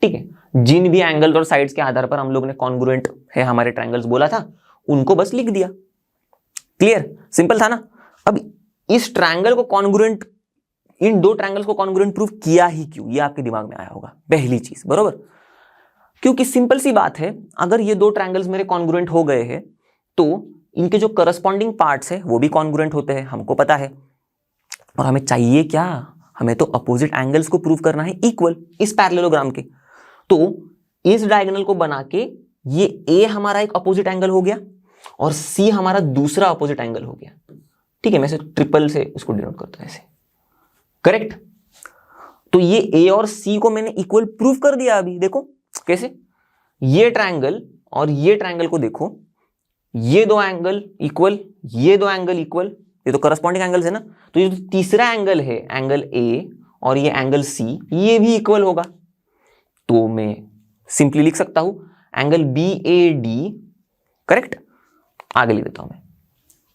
ठीक है, जिन भी एंगल्स और साइड्स के आधार पर हम लोग ने कॉन्ग्रुएंट है हमारे ट्रायंगल्स बोला था, उनको बस लिख दिया। क्लियर, सिंपल था ना। अब इस ट्रायंगल को कॉन्ग्रुएंट, इन दो ट्रायंगल्स को कॉन्ग्रुएंट प्रूफ किया ही क्यों, ये आपके दिमाग में आया होगा पहली चीज, बरोबर। क्योंकि सिंपल सी बात है, अगर ये दो ट्रायंगल्स मेरे कॉन्ग्रुएंट हो गए हैं तो इनके जो करस्पॉन्डिंग पार्ट्स है वो भी कॉन्ग्रुएंट होते हैं, हमको पता है। और हमें चाहिए क्या, हमें तो अपोजिट एंगल्स को प्रूव करना है इक्वल इस पैरेललोग्राम के। तो इस डायगोनल को बना के ये A हमारा एक अपोजिट एंगल हो गया और C हमारा दूसरा अपोजिट एंगल हो गया। ठीक है, मैं इसे ट्रिपल से उसको डिनोट करता हूं ऐसे, करेक्ट। तो ये A और C को मैंने इक्वल प्रूव कर दिया। अभी देखो कैसे, ये ट्रायंगल और ये ट्रायंगल को देखो, ये दो एंगल इक्वल, ये दो एंगल इक्वल, ये तो करस्पॉन्डिंग एंगल्स है ना। तो ये जो तीसरा एंगल है एंगल A और ये एंगल C, ये भी इक्वल होगा। तो मैं सिंपली लिख सकता हूं एंगल BAD, करेक्ट। आगे लिख देता हूं मैं,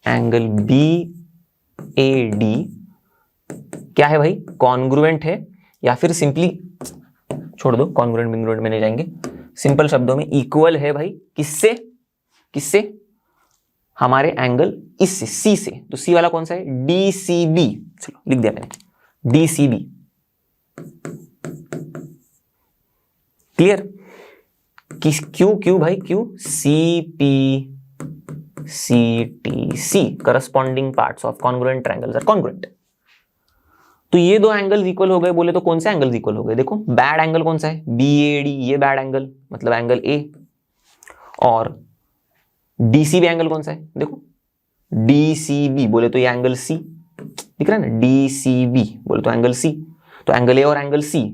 एंगल BAD क्या है भाई, कॉन्ग्रुएंट है, या फिर सिंपली छोड़ दो, कॉन्ग्रुएंट मिंग्रुएंट में नहीं जाएंगे, सिंपल शब्दों में इक्वल है भाई किससे, किससे, हमारे एंगल इससे C से। तो C वाला कौन सा है, DCB, चलो लिख दिया मैंने DCB। क्लियर, किस क्यों, क्यों भाई क्यों, CPCTC corresponding parts of congruent triangles are congruent. तो ये दो एंगल्स इक्वल हो गए, बोले तो कौन से एंगल्स इक्वल हो गए, देखो बैड एंगल कौन सा है, BAD, ये बैड एंगल मतलब एंगल A, और DCB एंगल कौन सा है, देखो DCB, बोले तो ये एंगल C दिख रहा है ना, DCB बोले तो एंगल C। तो एंगल A और एंगल C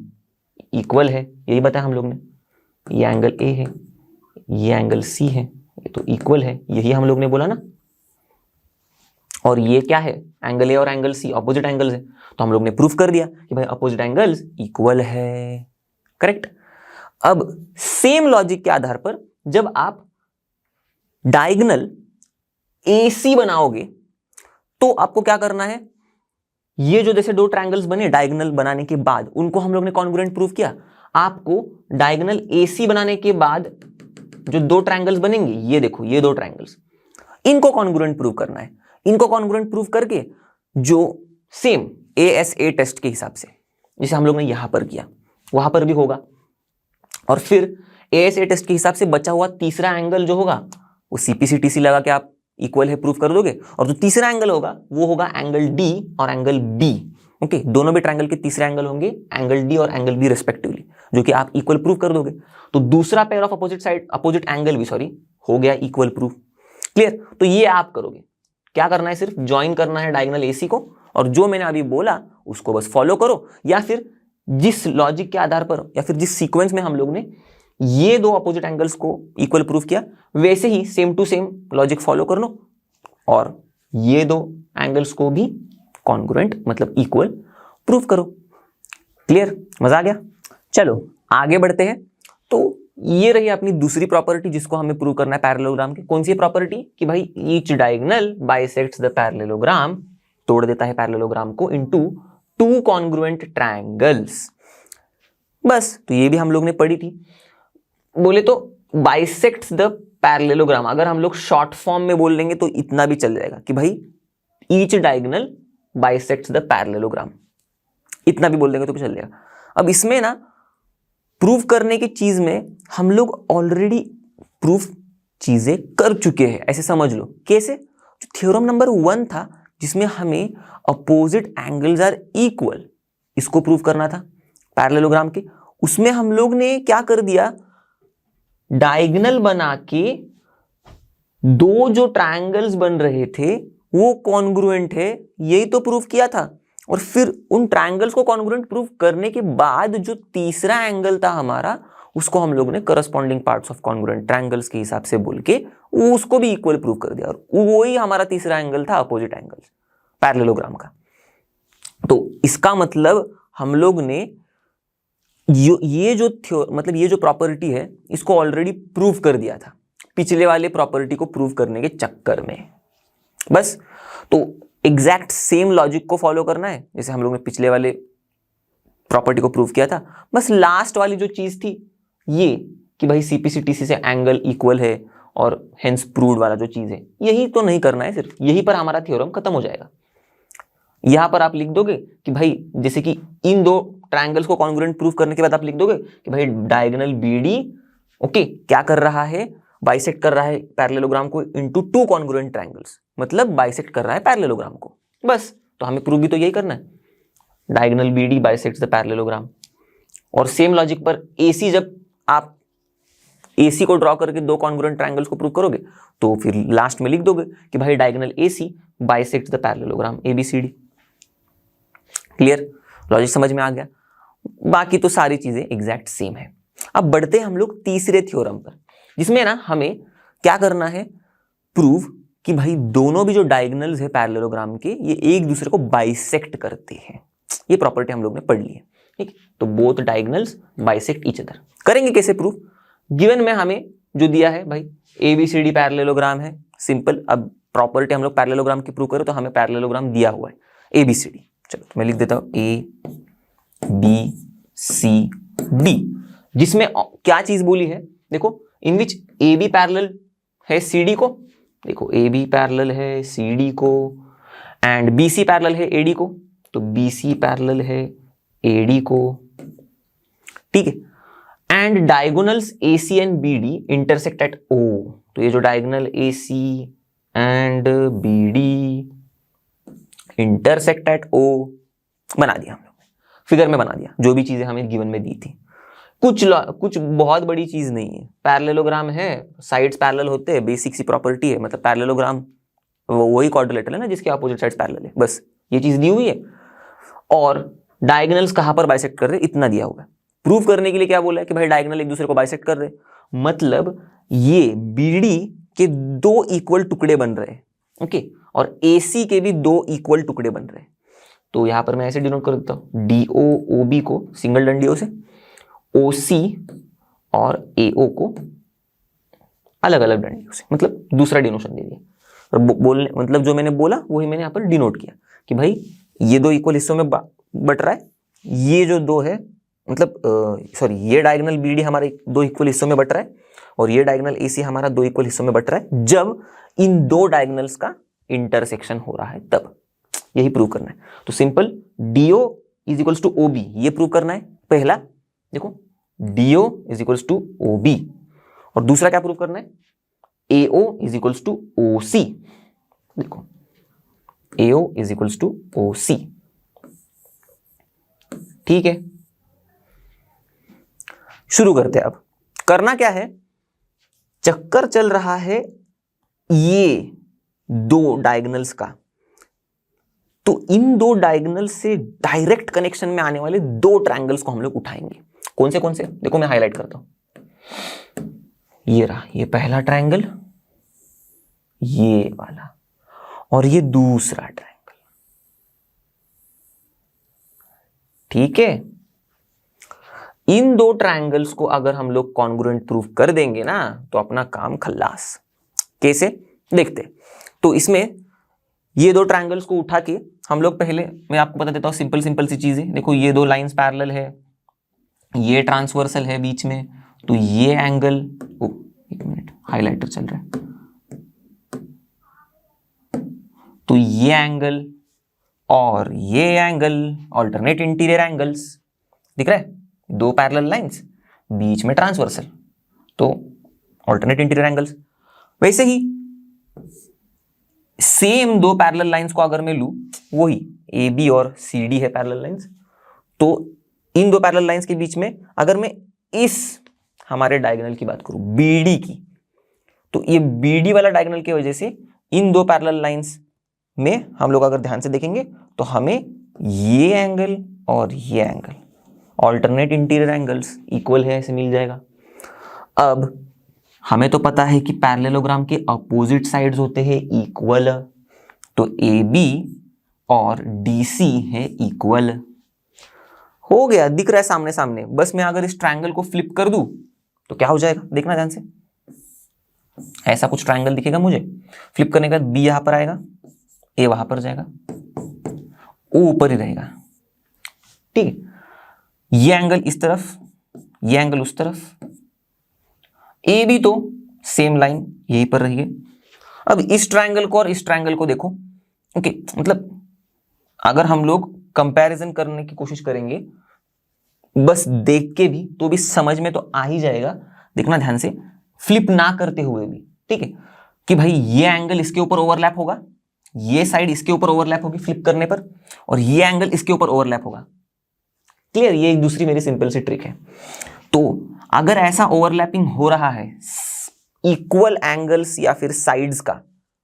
इक्वल है, यही बताया हम लोग ने। ये एंगल A है, ये एंगल C है, ये तो इक्वल है, यही हम लोग ने बोला ना। और ये क्या है, एंगल A और एंगल C अपोजिट एंगल्स है, तो हम लोग ने प्रूफ कर दिया कि भाई अपोजिट एंगल्स इक्वल है, करेक्ट। अब सेम लॉजिक के आधार पर जब आप डायगोनल AC बनाओगे तो आपको क्या करना है, ये जो जैसे दो ट्रायंगल्स बने डायगोनल बनाने के बाद, उनको हम लोग ने कॉन्ग्रुएंट प्रूफ किया। आपको डायगोनल AC बनाने के बाद जो दो ट्रायंगल्स बनेंगे, ये देखो ये दो ट्रायंगल्स, इनको कॉन्ग्रुएंट प्रूफ करना है। इनको कॉन्ग्रुएंट प्रूफ करके जो सेम ASA टेस्ट के हिसाब से जिसे हम लोग ने यहां पर किया वहां पर भी होगा, और फिर ASA टेस्ट के हिसाब से बचा हुआ तीसरा एंगल जो होगा वो CPCTC लगा के आप इक्वल है प्रूफ कर दोगे, और जो तीसरा एंगल होगा वो होगा एंगल D और एंगल B। ओके, दोनों भी ट्रायंगल के तीसरे एंगल होंगे एंगल D और एंगल B रेस्पेक्टिवली, जो कि आप इक्वल प्रूफ कर दोगे। तो दूसरा पेयर ऑफ अपोजिट एंगल भी हो गया इक्वल प्रूफ। क्लियर, तो ये आप करोगे, क्या करना है, सिर्फ ज्वाइन करना है डायगोनल AC को, और जो मैंने अभी बोला उसको बस फॉलो करो, या फिर जिस लॉजिक के आधार पर या फिर जिस सीक्वेंस में हम लोग ने ये दो अपोजिट एंगल्स को इक्वल प्रूफ किया, वैसे ही same to same logic follow कर लो और ये दो एंगल्स को भी कॉन्ग्रुएंट मतलब इक्वल प्रूफ करो। क्लियर, मजा आ गया। चलो आगे बढ़ते हैं। तो ये रही अपनी दूसरी प्रॉपर्टी जिसको हमें प्रूव करना है पैरेललोग्राम की। कौन सी प्रॉपर्टी, कि भाई each diagonal bisects the parallelogram, तोड़ देता है पैरेललोग्राम को इनटू टू कॉन्ग्रुएंट ट्रायंगल्स। बस, तो ये भी हम लोग ने पढ़ी थी। बोले तो बाइसेक्ट्स द पैरेललोग्राम, अगर हम लोग शॉर्ट फॉर्म में बोल लेंगे तो इतना भी चल जाएगा कि भाई each diagonal bisects the parallelogram, इतना भी बोल देंगे तो भी चल जाएगा। अब इसमें ना प्रूव करने की चीज में हम लोग ऑलरेडी प्रूफ चीजें कर चुके हैं, ऐसे समझ लो। कैसे, जो थ्योरम नंबर 1 था जिसमें हमें अपोजिट एंगल्स आर इक्वल, इसको प्रूव करना था पैरेललोग्राम के, उसमें हम लोग ने क्या कर दिया, डायगोनल बना के दो जो ट्रायंगल्स बन रहे थे वो कॉन्ग्रुएंट है, यही तो प्रूफ किया था। और फिर उन ट्रायंगल्स को कॉन्ग्रुएंट प्रूफ करने के बाद जो तीसरा एंगल था हमारा, उसको हम लोग ने corresponding parts of congruent triangles के हिसाब से बोल के उसको भी इक्वल प्रूफ कर दिया, और वही हमारा तीसरा एंगल था अपोजिट एंगल्स पैरेललोग्राम का। तो इसका मतलब हम लोग ने ये जो प्रॉपर्टी है इसको ऑलरेडी प्रूव कर दिया था पिछले वाले प्रॉपर्टी को प्रूव करने के चक्कर में। बस, तो एग्जैक्ट सेम लॉजिक को फॉलो करना है जैसे हम लोग ने पिछले वाले प्रॉपर्टी को प्रूव किया था। बस लास्ट वाली जो चीज थी ये कि भाई CPC/TC से एंगल इक्वल है और हेंस प्रूव्ड वाला जो चीज है, यही तो नहीं करना है, सिर्फ यही पर हमारा थ्योरम खत्म हो जाएगा। यहां पर आप लिख दोगे कि भाई जैसे कि इन दो ट्रायंगल्स को कॉन्ग्रुएंट प्रूव करने के बाद आप लिख दोगे कि भाई डायगोनल BD ओके क्या कर रहा है, बाइसेक्ट कर रहा है पैरेललोग्राम को इनटू टू कॉन्ग्रुएंट ट्रायंगल्स, मतलब बाइसेक्ट कर रहा है पैरेललोग्राम को। बस तो हमें प्रूव भी तो यही करना है, diagonal BD bisects the parallelogram. और सेम लॉजिक पर AC, जब आप AC को ड्रॉ करके दो कॉन्ग्रुएंट ट्रायंगल्स को प्रूव करोगे तो फिर लास्ट में लिख दोगे कि भाई diagonal AC bisects the parallelogram ABCD। Clear, logic समझ में आ गया। बाकी तो सारी चीजें एग्जैक्ट सेम है। अब बढ़ते हैं हम लोग तीसरे थ्योरम पर, जिसमें ना हमें क्या करना है, प्रूव कि भाई दोनों भी जो डायगोनल्स है पैरेललोग्राम के ये एक दूसरे को बाइसेक्ट करते हैं। ये प्रॉपर्टी हम लोग ने पढ़ ली है, ठीक। तो both diagonals bisect each other. करेंगे कैसे प्रूफ, गिवन में हमें जो दिया है भाई ABCD पैरेललोग्राम है, सिंपल। अब प्रॉपर्टी हम लोग पैरेललोग्राम की प्रूव करें तो हमें पैरेललोग्राम दिया हुआ है ABCD। चलो तो मैं लिख देता हूं ABCD, जिसमें क्या चीज बोली है, देखो इन विच AB पैरेलल है CD को, देखो AB पैरेलल है CD को एंड BC पैरेलल है AD को, तो BC पैरेलल है AD को, ठीक है। And diagonals AC and BD intersect at O, तो ये जो diagonal AC and BD intersect at O बना दिया हम लोग, फिगर में बना दिया, जो भी चीजें हमें गिवन में दी थी। कुछ बहुत बड़ी चीज नहीं है, पैरेललोग्राम है, साइड्स पैरेलल होते हैं, बेसिक सी प्रॉपर्टी है, मतलब पैरेललोग्राम वही क्वाड्रिलेटरल है ना जिसके अपोजिट साइड्स पैरेलल है, बस ये चीज दी हुई है। और डायगोनल्स कहां पर बाइसेक्ट कर रहे हैं इतना दिया हुआ है। प्रूफ करने के लिए क्या बोला है कि भाई डायगोनल एक दूसरे को बाइसेक्ट कर रहे हैं, मतलब ये BD के दो इक्वल टुकड़े बन रहे हैं, ओके, और AC के भी दो इक्वल टुकड़े बन रहे हैं। तो यहां पर मैं ऐसे डिनोट कर देता हूं, DO OB को सिंगल डंडियों से, OC और AO को अलग अलग डंडियों से, मतलब दूसरा डिनोशन दे दिया। और बोलने मतलब जो मैंने बोला वही मैंने यहाँ पर डिनोट किया कि भाई ये दो इक्वल हिस्सों में बट रहा है, ये जो दो है मतलब सॉरी ये डायगोनल BD हमारे दो इक्वल हिस्सों में बट रहा है और ये डायगोनल AC हमारा दो इक्वल हिस्सों में बट रहा है, जब इन दो डायगोनल्स का इंटरसेक्शन हो रहा है तब, यही प्रूव करना है। तो simple DO is equals to OB ये प्रूव करना है पहला, देखो DO is equals to OB, और दूसरा क्या प्रूव करना है, AO is equals to OC, देखो AO is equals to OC, ठीक है। शुरू करते हैं। अब करना क्या है, चक्कर चल रहा है ये दो डायगोनल्स का, तो इन दो डायगोनल से डायरेक्ट कनेक्शन में आने वाले दो ट्रायंगल्स को हम लोग उठाएंगे। कौन से, देखो मैं हाईलाइट करता हूं, ये रहा, ये पहला ट्रायंगल, ये वाला, और ये दूसरा ट्रायंगल, ठीक है। इन दो ट्रायंगल्स को अगर हम लोग कॉन्ग्रुएंट प्रूफ कर देंगे ना तो अपना काम खल्लास। कैसे देखते, तो इसमें ये दो ट्रायंगल्स को उठा के हम लोग पहले, मैं आपको बता देता हूं सिंपल सी चीजें। देखो ये दो लाइंस पैरेलल है, ये ट्रांसवर्सल है बीच में, तो ये एंगल, एक मिनट हाइलाइटर चल रहा है, तो ये एंगल और ये एंगल ऑल्टरनेट इंटीरियर एंगल्स, दिख रहा है, दो पैरेलल लाइंस बीच में ट्रांसवर्सल, तो ऑल्टरनेट इंटीरियर एंगल्स। वैसे ही सेम दो पैरेलल लाइंस को अगर मैं लूं, वही AB और CD है पैरेलल लाइंस, तो इन दो पैरेलल लाइंस के बीच में अगर मैं इस हमारे डायगोनल की बात करूं BD की, तो ये BD वाला डायगोनल की वजह से इन दो पैरेलल लाइंस में हम लोग अगर ध्यान से देखेंगे तो हमें ये एंगल और ये angle alternate interior angles equal है ऐसे मिल जाएगा। अब हमें तो पता है कि पैरेललोग्राम के अपोजिट साइड्स होते हैं इक्वल, तो AB और DC है इक्वल। हो गया, दिख रहा है सामने सामने। बस मैं अगर इस ट्रायंगल को फ्लिप कर दूं तो क्या हो जाएगा, देखना ध्यान से, ऐसा कुछ ट्रायंगल दिखेगा मुझे। फ्लिप करने के बाद B यहां पर आएगा ए वहां पर जाएगा, ओ ऊपर ही रहेगा। ठीक है, ये एंगल इस तरफ, ये एंगल उस तरफ, ए भी तो सेम लाइन यहीं पर रही है। अब इस ट्रायंगल को और इस ट्रायंगल को देखो। ओके, मतलब अगर हम लोग कंपैरिजन करने की कोशिश करेंगे बस देख के भी, तो भी समझ में तो आ ही जाएगा। देखना ध्यान से, फ्लिप ना करते हुए भी। ठीक है, कि भाई ये एंगल इसके ऊपर ओवरलैप होगा, ये साइड इसके ऊपर ओवरलैप होगी फ्लिप करने पर, और ये एंगल इसके ऊपर ओवरलैप होगा। क्लियर? ये एक दूसरी मेरी सिंपल सी ट्रिक है। तो अगर ऐसा ओवरलैपिंग हो रहा है इक्वल एंगल्स या फिर साइड्स का,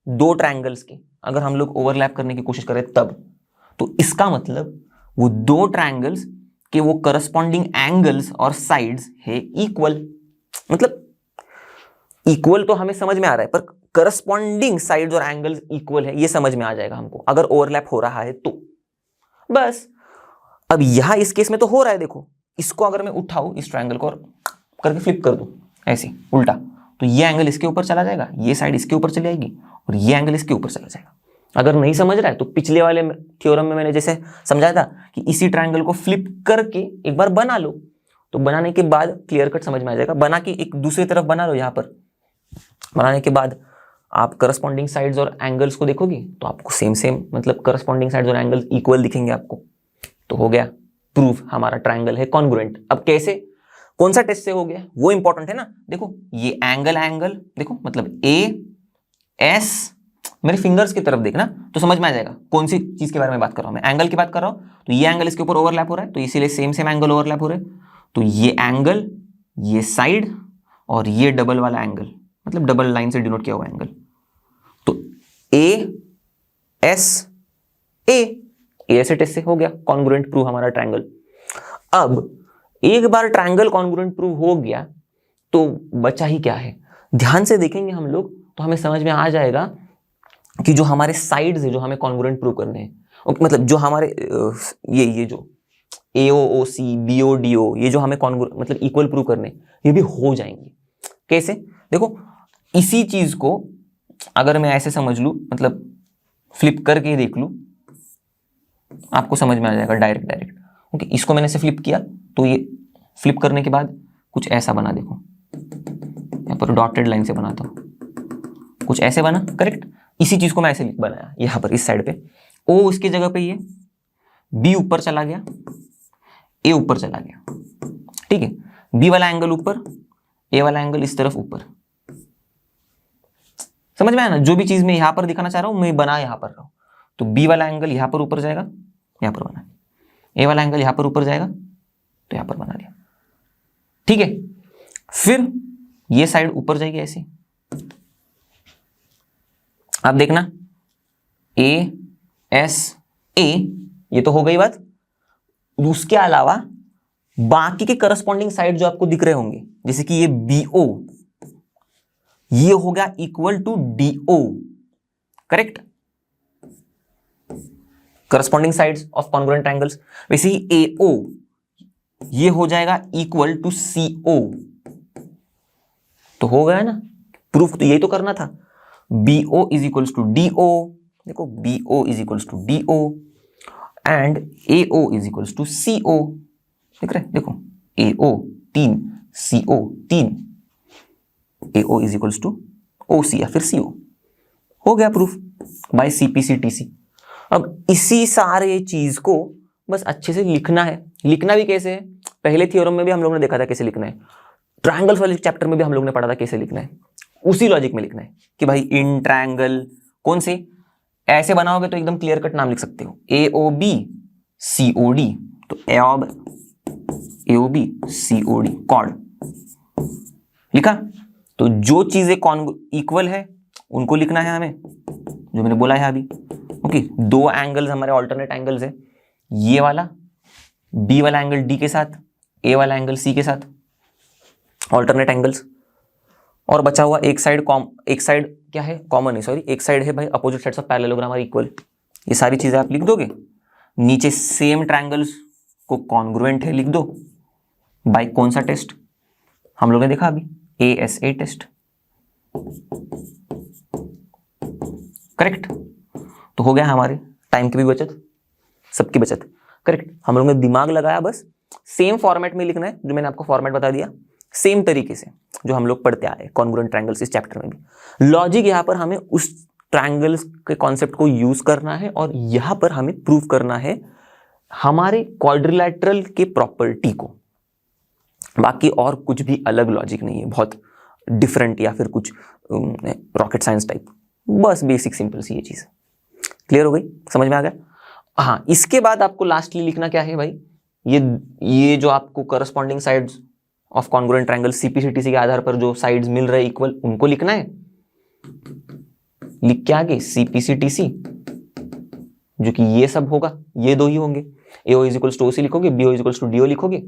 दो ट्रायंगल्स के अगर हम लोग ओवरलैप करने की कोशिश करें तब, तो इसका मतलब वो दो ट्रायंगल्स के वो करस्पॉन्डिंग एंगल्स और साइड्स है इक्वल। मतलब इक्वल तो हमें समझ में आ रहा है, पर करस्पॉन्डिंग साइड्स और एंगल्स इक्वल है, ये समझ में आ जाएगा हमको अगर ओवरलैप हो रहा है तो। बस अब यहां इस केस में तो हो रहा है, देखो इसको अगर मैं उठाऊं इस ट्रायंगल को और करके फ्लिप कर दूं ऐसे उल्टा, तो ये एंगल इसके ऊपर चला जाएगा, ये साइड इसके ऊपर चली जाएगी और ये एंगल इसके ऊपर चला जाएगा। अगर नहीं समझ रहा है तो पिछले वाले थ्योरम में मैंने जैसे समझाया था कि इसी ट्रायंगल को फ्लिप करके एक बार बना लो, तो बनाने के बाद क्लियर कट समझ में आ जाएगा। बना के एक दूसरी तरफ बना लो, यहां पर बनाने के बाद आप करस्पॉन्डिंग साइड्स और एंगल्स को देखोगे तो आपको सेम सेम, मतलब करस्पॉन्डिंग साइड्स और एंगल्स इक्वल दिखेंगे आपको। तो हो गया प्रूफ, हमारा ट्रायंगल है कॉन्ग्रुएंट। अब कैसे, कौन सा टेस्ट से हो गया वो इंपॉर्टेंट है ना। देखो ये एंगल एंगल देखो, मतलब ए एस, मेरे फिंगर्स की तरफ देखना तो समझ में आ जाएगा कौन सी चीज के बारे में बात कर रहा हूं मैं। एंगल की बात कर रहा हूं तो ये एंगल इसके ऊपर ओवरलैप हो रहा है, तो इसीलिए सेम सेम एंगल ओवरलैप हो रहे हैं। तो ये एंगल, ये साइड और ये डबल वाला एंगल, मतलब डबल लाइन से डिनोट किया हुआ एंगल, तो ए एस ए, ऐसे टेस्ट से हो गया कॉन्ग्रुएंट प्रूव हमारा ट्रायंगल। अब एक बार ट्रायंगल कॉन्ग्रुएंट प्रूव हो गया तो बचा ही क्या है, ध्यान से देखेंगे हम लोग तो हमें समझ में आ जाएगा कि जो हमारे साइड्स है जो हमें कॉन्ग्रुएंट प्रूव करने हैं, मतलब जो हमारे ये जो AOOC BODO ये जो हमें मतलब इक्वल प्रूव करने, ये भी हो जाएंगे। कैसे? देखो इसी चीज को अगर मैं ऐसे समझ लूं, मतलब फ्लिप करके देख लूं, आपको समझ में आ जाएगा डायरेक्ट। ओके, इसको मैंने ऐसे फ्लिप किया तो ये फ्लिप करने के बाद कुछ ऐसा बना, देखो यहाँ पर डॉटेड लाइन से बनाता हूं, कुछ ऐसे बना, करेक्ट। इसी चीज को मैं ऐसे बनाया यहां पर इस साइड पे, ओ इसकी जगह पे ये, बी ऊपर चला गया, ए ऊपर चला गया। ठीक है, बी वाला एंगल ऊपर, ए वाला एंगल इस तरफ ऊपर। समझ में आया ना, जो भी चीज मैं यहां पर दिखाना चाह रहा हूं मैं बना यहां पर रहा हूं। तो बी वाला एंगल यहां पर ऊपर जाएगा, यहां पर बना, ए वाला एंगल यहां पर ऊपर जाएगा तो यहां पर बना दिया। ठीक है, फिर ये साइड ऊपर जाएगी ऐसे। अब देखना ए एस ए, ये तो हो गई बात। उसके अलावा बाकी के करस्पॉन्डिंग साइड जो आपको दिख रहे होंगे, जैसे कि ये BO, ये हो गया equal to DO, correct, corresponding sides of congruent triangles. वैसे ही AO ये हो जाएगा इक्वल टू CO, तो हो गया ना प्रूफ, तो यही तो करना था। BO is equals to DO, देखो BO is equals to DO and AO is equals to CO, देख रहे, देखो AO 3 CO 3, AO is equals to OC या फिर CO, हो गया प्रूफ बाय CPC/TC। अब इसी सारे चीज को बस अच्छे से लिखना है। लिखना भी कैसे है, पहले थ्योरम में भी हम लोगों ने देखा था कैसे लिखना है, ट्रायंगल्स वाले चैप्टर में भी हम लोग ने पढ़ा था कैसे लिखना है। उसी लॉजिक में लिखना है कि भाई इन ट्रायंगल कौन से, ऐसे बनाओगे तो एकदम क्लियर कट नाम लिख सकते हो, AOB COD, तो AOB COD कॉर्ड लिखा। तो जो चीजें इक्वल है उनको लिखना है हमें, जो मैंने बोला है अभी। ओके, दो एंगल्स हमारे ऑल्टरनेट एंगल्स है, ये वाला B वाला एंगल D के साथ, A वाला एंगल C के साथ, ऑल्टरनेट एंगल्स। और बचा हुआ एक साइड क्या है, कॉमन है, सॉरी एक साइड है भाई opposite sides of parallelogram are equal. ये सारी चीजें आप लिख दोगे, नीचे सेम ट्रायंगल्स को कॉन्ग्रुएंट है लिख दो बाय कौन सा टेस्ट, हम लोग ने देखा अभी ASA टेस्ट, करेक्ट। तो हो गया हमारे टाइम की भी बचत, सबकी बचत। करेक्ट, हम लोगों ने दिमाग लगाया, बस सेम फॉर्मेट में लिखना है जो मैंने आपको फॉर्मेट बता दिया, सेम तरीके से जो हम लोग पढ़ते आए कॉन्ग्रुएंट ट्रायंगल्स इस चैप्टर में भी। लॉजिक यहाँ पर हमें उस ट्रायंगल्स के कॉन्सेप्ट को यूज करना है और यहाँ पर हमें प्रूव करना है हमारे क्वाड्रिलैटरल के प्रॉपर्टी को। बाकी और कुछ भी अलग लॉजिक नहीं है, बहुत डिफरेंट या फिर कुछ रॉकेट साइंस टाइप, बस बेसिक सिंपल सी ये चीज। क्लियर हो गई, समझ में आ गया? हाँ, इसके बाद आपको लास्टली लिखना क्या है भाई, ये जो आपको corresponding sides of congruent triangle CPCT के आधार पर जो साइड्स मिल रहे इक्वल, उनको लिखना है। लिख के आगे सीपीसीटीसी, जो कि ये सब होगा, ये दो ही होंगे, AO is equals to OC लिखोगे, BO is equals to DO लिखोगे।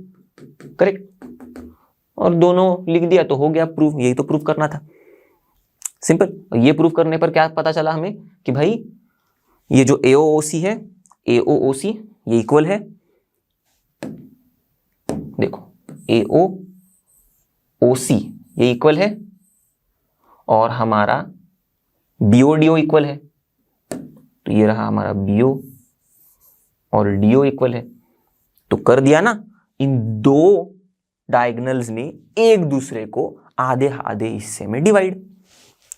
करेक्ट, और दोनों लिख दिया तो हो गया प्रूफ। यही तो प्रूफ करना था, सिंपल। ये प्रूफ करने पर क्या पता चला हमें कि भाई ये जो AOOC है, AOOC ये इक्वल है, देखो AOOC ये इक्वल है, और हमारा BODO इक्वल है। तो ये रहा हमारा BO और DO इक्वल है। तो कर दिया ना, इन दो डायगोनल्स ने एक दूसरे को आधे आधे हिस्से में डिवाइड।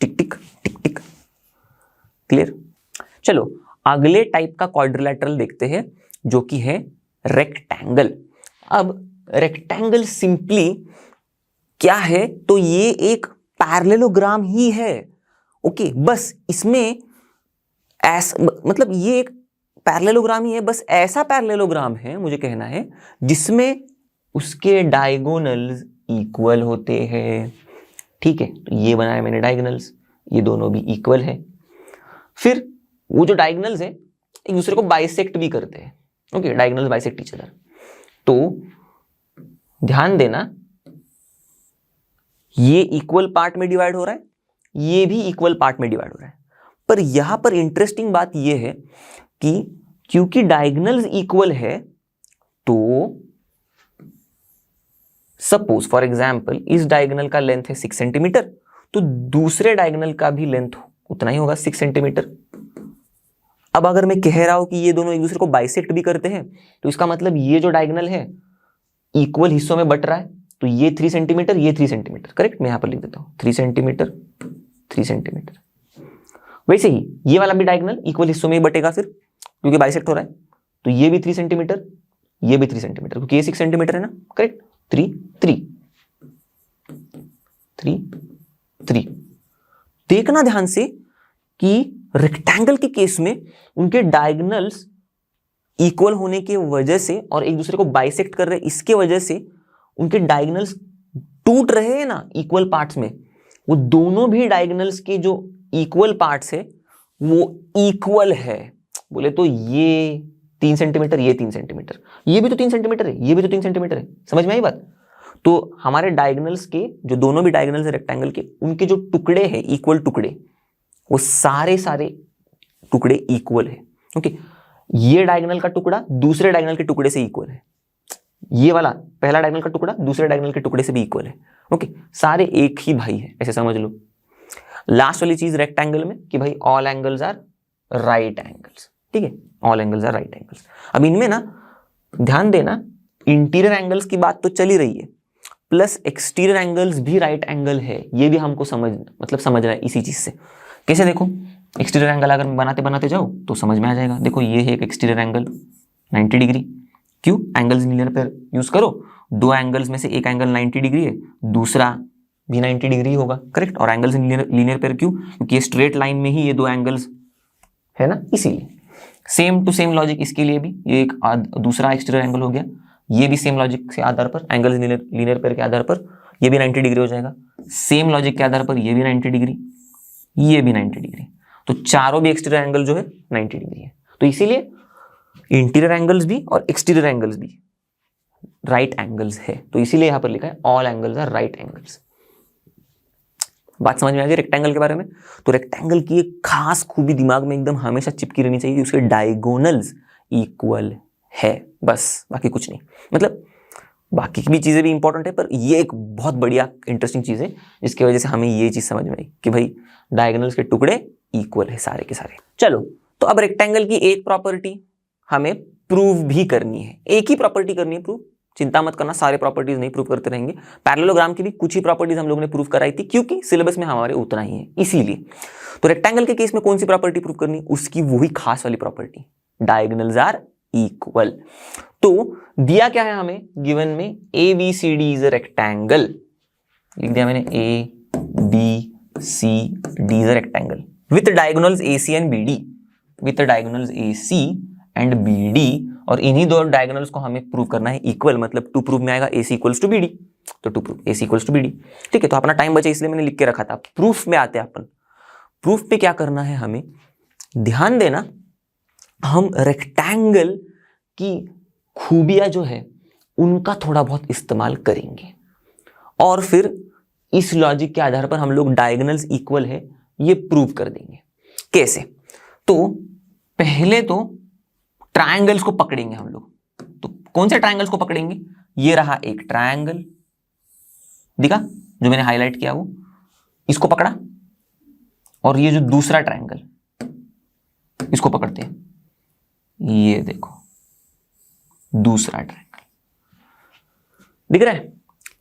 टिक टिक टिक टिक। क्लियर? चलो अगले टाइप का क्वाड्रिलैटरल देखते हैं, जो कि है रेक्टेंगल। अब रेक्टेंगल सिंपली क्या है, तो ये एक पैरेललोग्राम ही है। ओके, बस इसमें मतलब ये एक पैरेललोग्राम ही है, बस ऐसा पैरेललोग्राम है मुझे कहना है जिसमें उसके डायगोनल्स इक्वल होते हैं। ठीक है, तो ये बनाया मैंने डायगोनल्स, ये दोनों भी इक्वल है। फिर वो जो डायगोनल्स है एक दूसरे को बाइसेक्ट भी करते हैं। Okay, diagonals bisect each other. तो ध्यान देना, ये इक्वल पार्ट में डिवाइड हो रहा है, ये भी इक्वल पार्ट में डिवाइड हो रहा है। पर यहां पर इंटरेस्टिंग बात यह है कि क्योंकि डायगोनल्स इक्वल है, तो सपोज फॉर एग्जाम्पल इस डायगोनल का लेंथ है 6 सेंटीमीटर, तो दूसरे डायगोनल का भी लेंथ उतना ही होगा, 6 सेंटीमीटर। अब अगर मैं कह रहा हूं कि ये दोनों एक दूसरे को बाइसेक्ट भी करते हैं, तो इसका मतलब ये जो डायगोनल है इक्वल हिस्सों में बट रहा है, तो ये 3 सेंटीमीटर, ये 3 सेंटीमीटर। करेक्ट, मैं यहां पर लिख देता हूं 3 सेंटीमीटर 3 सेंटीमीटर। वैसे ही ये वाला भी डायगोनल इक्वल हिस्सों में ही बटेगा फिर, क्योंकि बाइसेक्ट हो रहा है। तो ये भी 3 सेंटीमीटर, ये भी 3 सेंटीमीटर, क्योंकि ये 6 सेंटीमीटर है ना। करेक्ट, 3 3 3 3। देखना ध्यान से कि रेक्टेंगल के केस में उनके डायगोनल्स इक्वल होने की वजह से और एक दूसरे को बाइसेक्ट कर रहे हैं, इसके वजह से उनके डायगोनल्स टूट रहे हैं ना इक्वल पार्ट्स में। वो दोनों भी डायगोनल्स के जो इक्वल पार्ट्स है वो इक्वल है। बोले तो ये 3 सेंटीमीटर, ये 3 सेंटीमीटर, ये भी तो 3 सेंटीमीटर है, ये भी तो 3 सेंटीमीटर है। समझ में आई बात? तो हमारे डायगोनल्स के जो दोनों भी डायगोनल्स है रेक्टेंगल के, उनके जो टुकड़े हैं इक्वल टुकड़े, वो सारे टुकड़े इक्वल है। ओके, ये डायगोनल का टुकड़ा दूसरे डायगोनल के टुकड़े से इक्वल है, ये वाला पहला डायगोनल का टुकड़ा दूसरे डायगोनल के टुकड़े से भी इक्वल है। ओके, सारे एक ही भाई है, ऐसे समझ लो। लास्ट वाली चीज रेक्टेंगल में कि भाई all angles are right angles. ठीक है, all angles are right angles. अब इनमें ना ध्यान देना, इंटीरियर एंगल्स की बात तो चली रही है, प्लस एक्सटीरियर एंगल्स भी राइट एंगल है, ये भी हमको समझना है इसी चीज से। कैसे? देखो, एक्सटीरियर एंगल अगर बनाते बनाते जाओ तो समझ में आ जाएगा। देखो, ये है एक एक्सटीरियर एंगल 90 डिग्री। क्यों? एंगल्स लीनियर पेयर यूज करो, दो एंगल्स में से एक एंगल 90 डिग्री है, दूसरा भी 90 डिग्री होगा। करेक्ट, और एंगल्स लीनियर पेयर क्यों? क्योंकि ये स्ट्रेट लाइन में ही ये दो एंगल्स है ना, इसीलिए। सेम टू सेम लॉजिक इसके लिए भी, ये एक दूसरा एक्सटीरियर एंगल हो गया, ये भी सेम लॉजिक के आधार पर, एंगल्स लीनियर पेयर के आधार पर ये भी 90 डिग्री हो जाएगा। सेम लॉजिक के आधार पर ये भी 90 डिग्री, ये भी 90 डिग्री। तो चारों भी एक्सटीरियर एंगल जो है 90 डिग्री है। तो इसीलिए इंटीरियर एंगल्स भी और एक्सटीरियर एंगल्स भी राइट एंगल्स है। तो इसीलिए यहां पर लिखा है all angles are right angles. बात समझ में आ गई रेक्टेंगल के बारे में? तो रेक्टेंगल की एक खास खूबी दिमाग में एकदम हमेशा चिपकी रहनी चाहिए कि उसके डायगोनल्स इक्वल है, बस, बाकी कुछ नहीं। मतलब बाकी की भी चीजें भी इंपॉर्टेंट है, पर ये एक बहुत बढ़िया इंटरेस्टिंग चीज है जिसकी वजह से हमें ये चीज समझ में आई कि भाई डायगोनल्स के टुकड़े इक्वल है सारे के सारे। चलो, तो अब रेक्टेंगल की एक प्रॉपर्टी हमें प्रूव भी करनी है, एक ही प्रॉपर्टी करनी है प्रूव, चिंता मत करना, सारे प्रॉपर्टीज नहीं प्रूव करते रहेंगे। पैरेललोग्राम की भी कुछ ही प्रॉपर्टीज हम लोगों ने प्रूव कराई थी, क्योंकि सिलेबस में हमारे उतना ही है इसीलिए। तो रेक्टेंगल के केस में कौन सी प्रॉपर्टी प्रूव करनी, उसकी वही खास वाली प्रॉपर्टी, डायगोनल्स आर इक्वल। तो दिया क्या है हमें गिवन में, A B C D is a rectangle, लिख दिया मैंने A B C D is a rectangle with diagonals A C and B D, with diagonals A C and B D, और इन्हीं दो डायगोनल्स को हमें प्रूव करना है इक्वल, मतलब टू प्रूफ में आएगा A C equals to B D, तो to proof A C equals to B D. ठीक है, तो अपना टाइम बचे इसलिए मैंने लिख के रखा था। प्रूफ में आते हैं अपन, प्रूफ पे क्या करना है हमें, ध्यान देना, हम रेक्टेंगल की खूबियां जो है उनका थोड़ा बहुत इस्तेमाल करेंगे, और फिर इस लॉजिक के आधार पर हम लोग डायगोनल्स इक्वल है ये प्रूव कर देंगे। कैसे, तो पहले तो ट्रायंगल्स को पकड़ेंगे हम लोग। तो कौन से ट्रायंगल्स को पकड़ेंगे, ये रहा एक ट्रायंगल दिखा जो मैंने हाईलाइट किया, वो इसको पकड़ा, और ये जो दूसरा ट्रायंगल इसको पकड़ते हैं, ये देखो दूसरा ट्रायंगल दिख रहा है।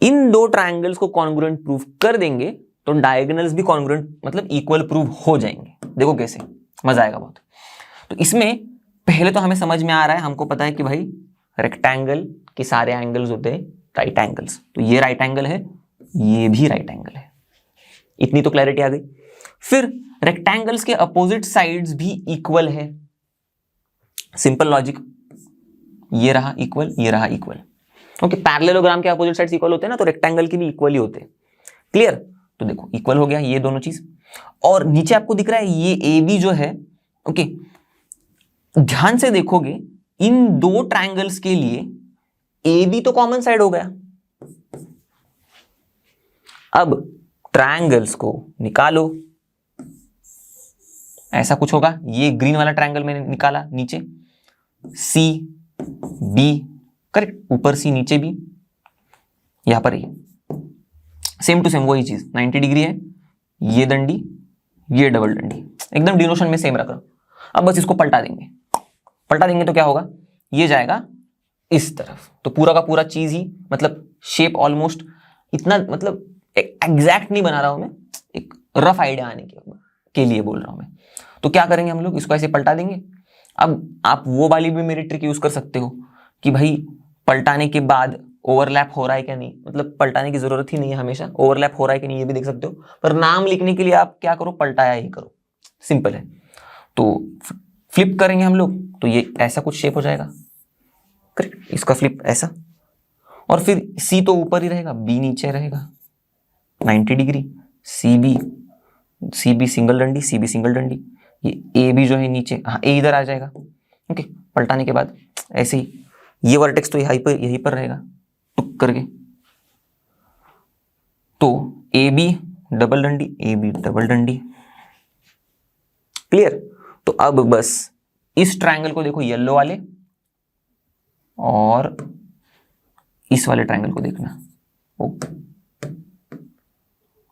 इन दो ट्रायंगल्स को कॉन्ग्रुएंट प्रूफ कर देंगे तो डायगोनल्स भी कॉन्ग्रुएंट मतलब इक्वल प्रूव हो जाएंगे। देखो कैसे, मजा आएगा बहुत। तो इसमें पहले तो हमें समझ में आ रहा है, हमको पता है कि भाई रेक्टेंगल के सारे एंगल्स होते हैं राइट एंगल्स, तो ये राइट एंगल है, ये भी राइट एंगल है, इतनी तो क्लैरिटी आ गई। फिर रेक्टेंगल्स के अपोजिट साइड्स भी इक्वल है, सिंपल लॉजिक, ये रहा इक्वल, ये रहा इक्वल। ओके, पैरेललोग्राम के अपोजिट साइड्स इक्वल होते हैं ना, तो रेक्टेंगल के भी इक्वल ही होते हैं। क्लियर, तो देखो इक्वल हो गया ये दोनों चीज, और नीचे आपको दिख रहा है ये ए बी जो है। ओके, ध्यान से देखोगे इन दो ट्रायंगल्स के लिए ए बी तो कॉमन साइड हो गया। अब ट्रायंगल्स को निकालो, ऐसा कुछ होगा, ये ग्रीन वाला ट्रायंगल मैंने निकाला नीचे, सी बी, करेक्ट, ऊपर सी नीचे बी, यहां पर ये सेम टू सेम वही चीज, 90 डिग्री है, ये डंडी ये डबल डंडी, एकदम डिनोशन में सेम रख रहा हूं। अब बस इसको पलटा देंगे, पलटा देंगे तो क्या होगा, ये जाएगा इस तरफ, तो पूरा का पूरा चीज ही मतलब शेप ऑलमोस्ट इतना, मतलब एग्जैक्ट नहीं बना रहा हूं मैं, एक रफ आइडिया आने के लिए बोल रहा हूं मैं। तो क्या करेंगे हम लोग, इसको ऐसे पलटा देंगे। अब आप वो वाली भी मेरी ट्रिक यूज कर सकते हो कि भाई पलटाने के बाद ओवरलैप हो रहा है क्या नहीं, मतलब पलटाने की जरूरत ही नहीं है हमेशा, ओवरलैप हो रहा है कि नहीं ये भी देख सकते हो, पर नाम लिखने के लिए आप क्या करो, पलटाया ही करो, सिंपल है। तो फ्लिप करेंगे हम लोग तो ये ऐसा कुछ शेप हो जाएगा, करेक्ट, इसका फ्लिप ऐसा, और फिर सी तो ऊपर ही रहेगा, बी नीचे रहेगा 90 डिग्री, सी बी सिंगल डंडी, सी बी सिंगल डंडी, ये ए बी जो है नीचे, हाँ ए इधर आ जाएगा। ओके, पलटाने के बाद ऐसे ही ये वर्टेक्स तो यहीं पर रहेगा टुक करके, तो ए बी डबल डंडी, ए बी डबल डंडी, क्लियर। तो अब बस इस ट्रायंगल को देखो येलो वाले, और इस वाले ट्रायंगल को देखना,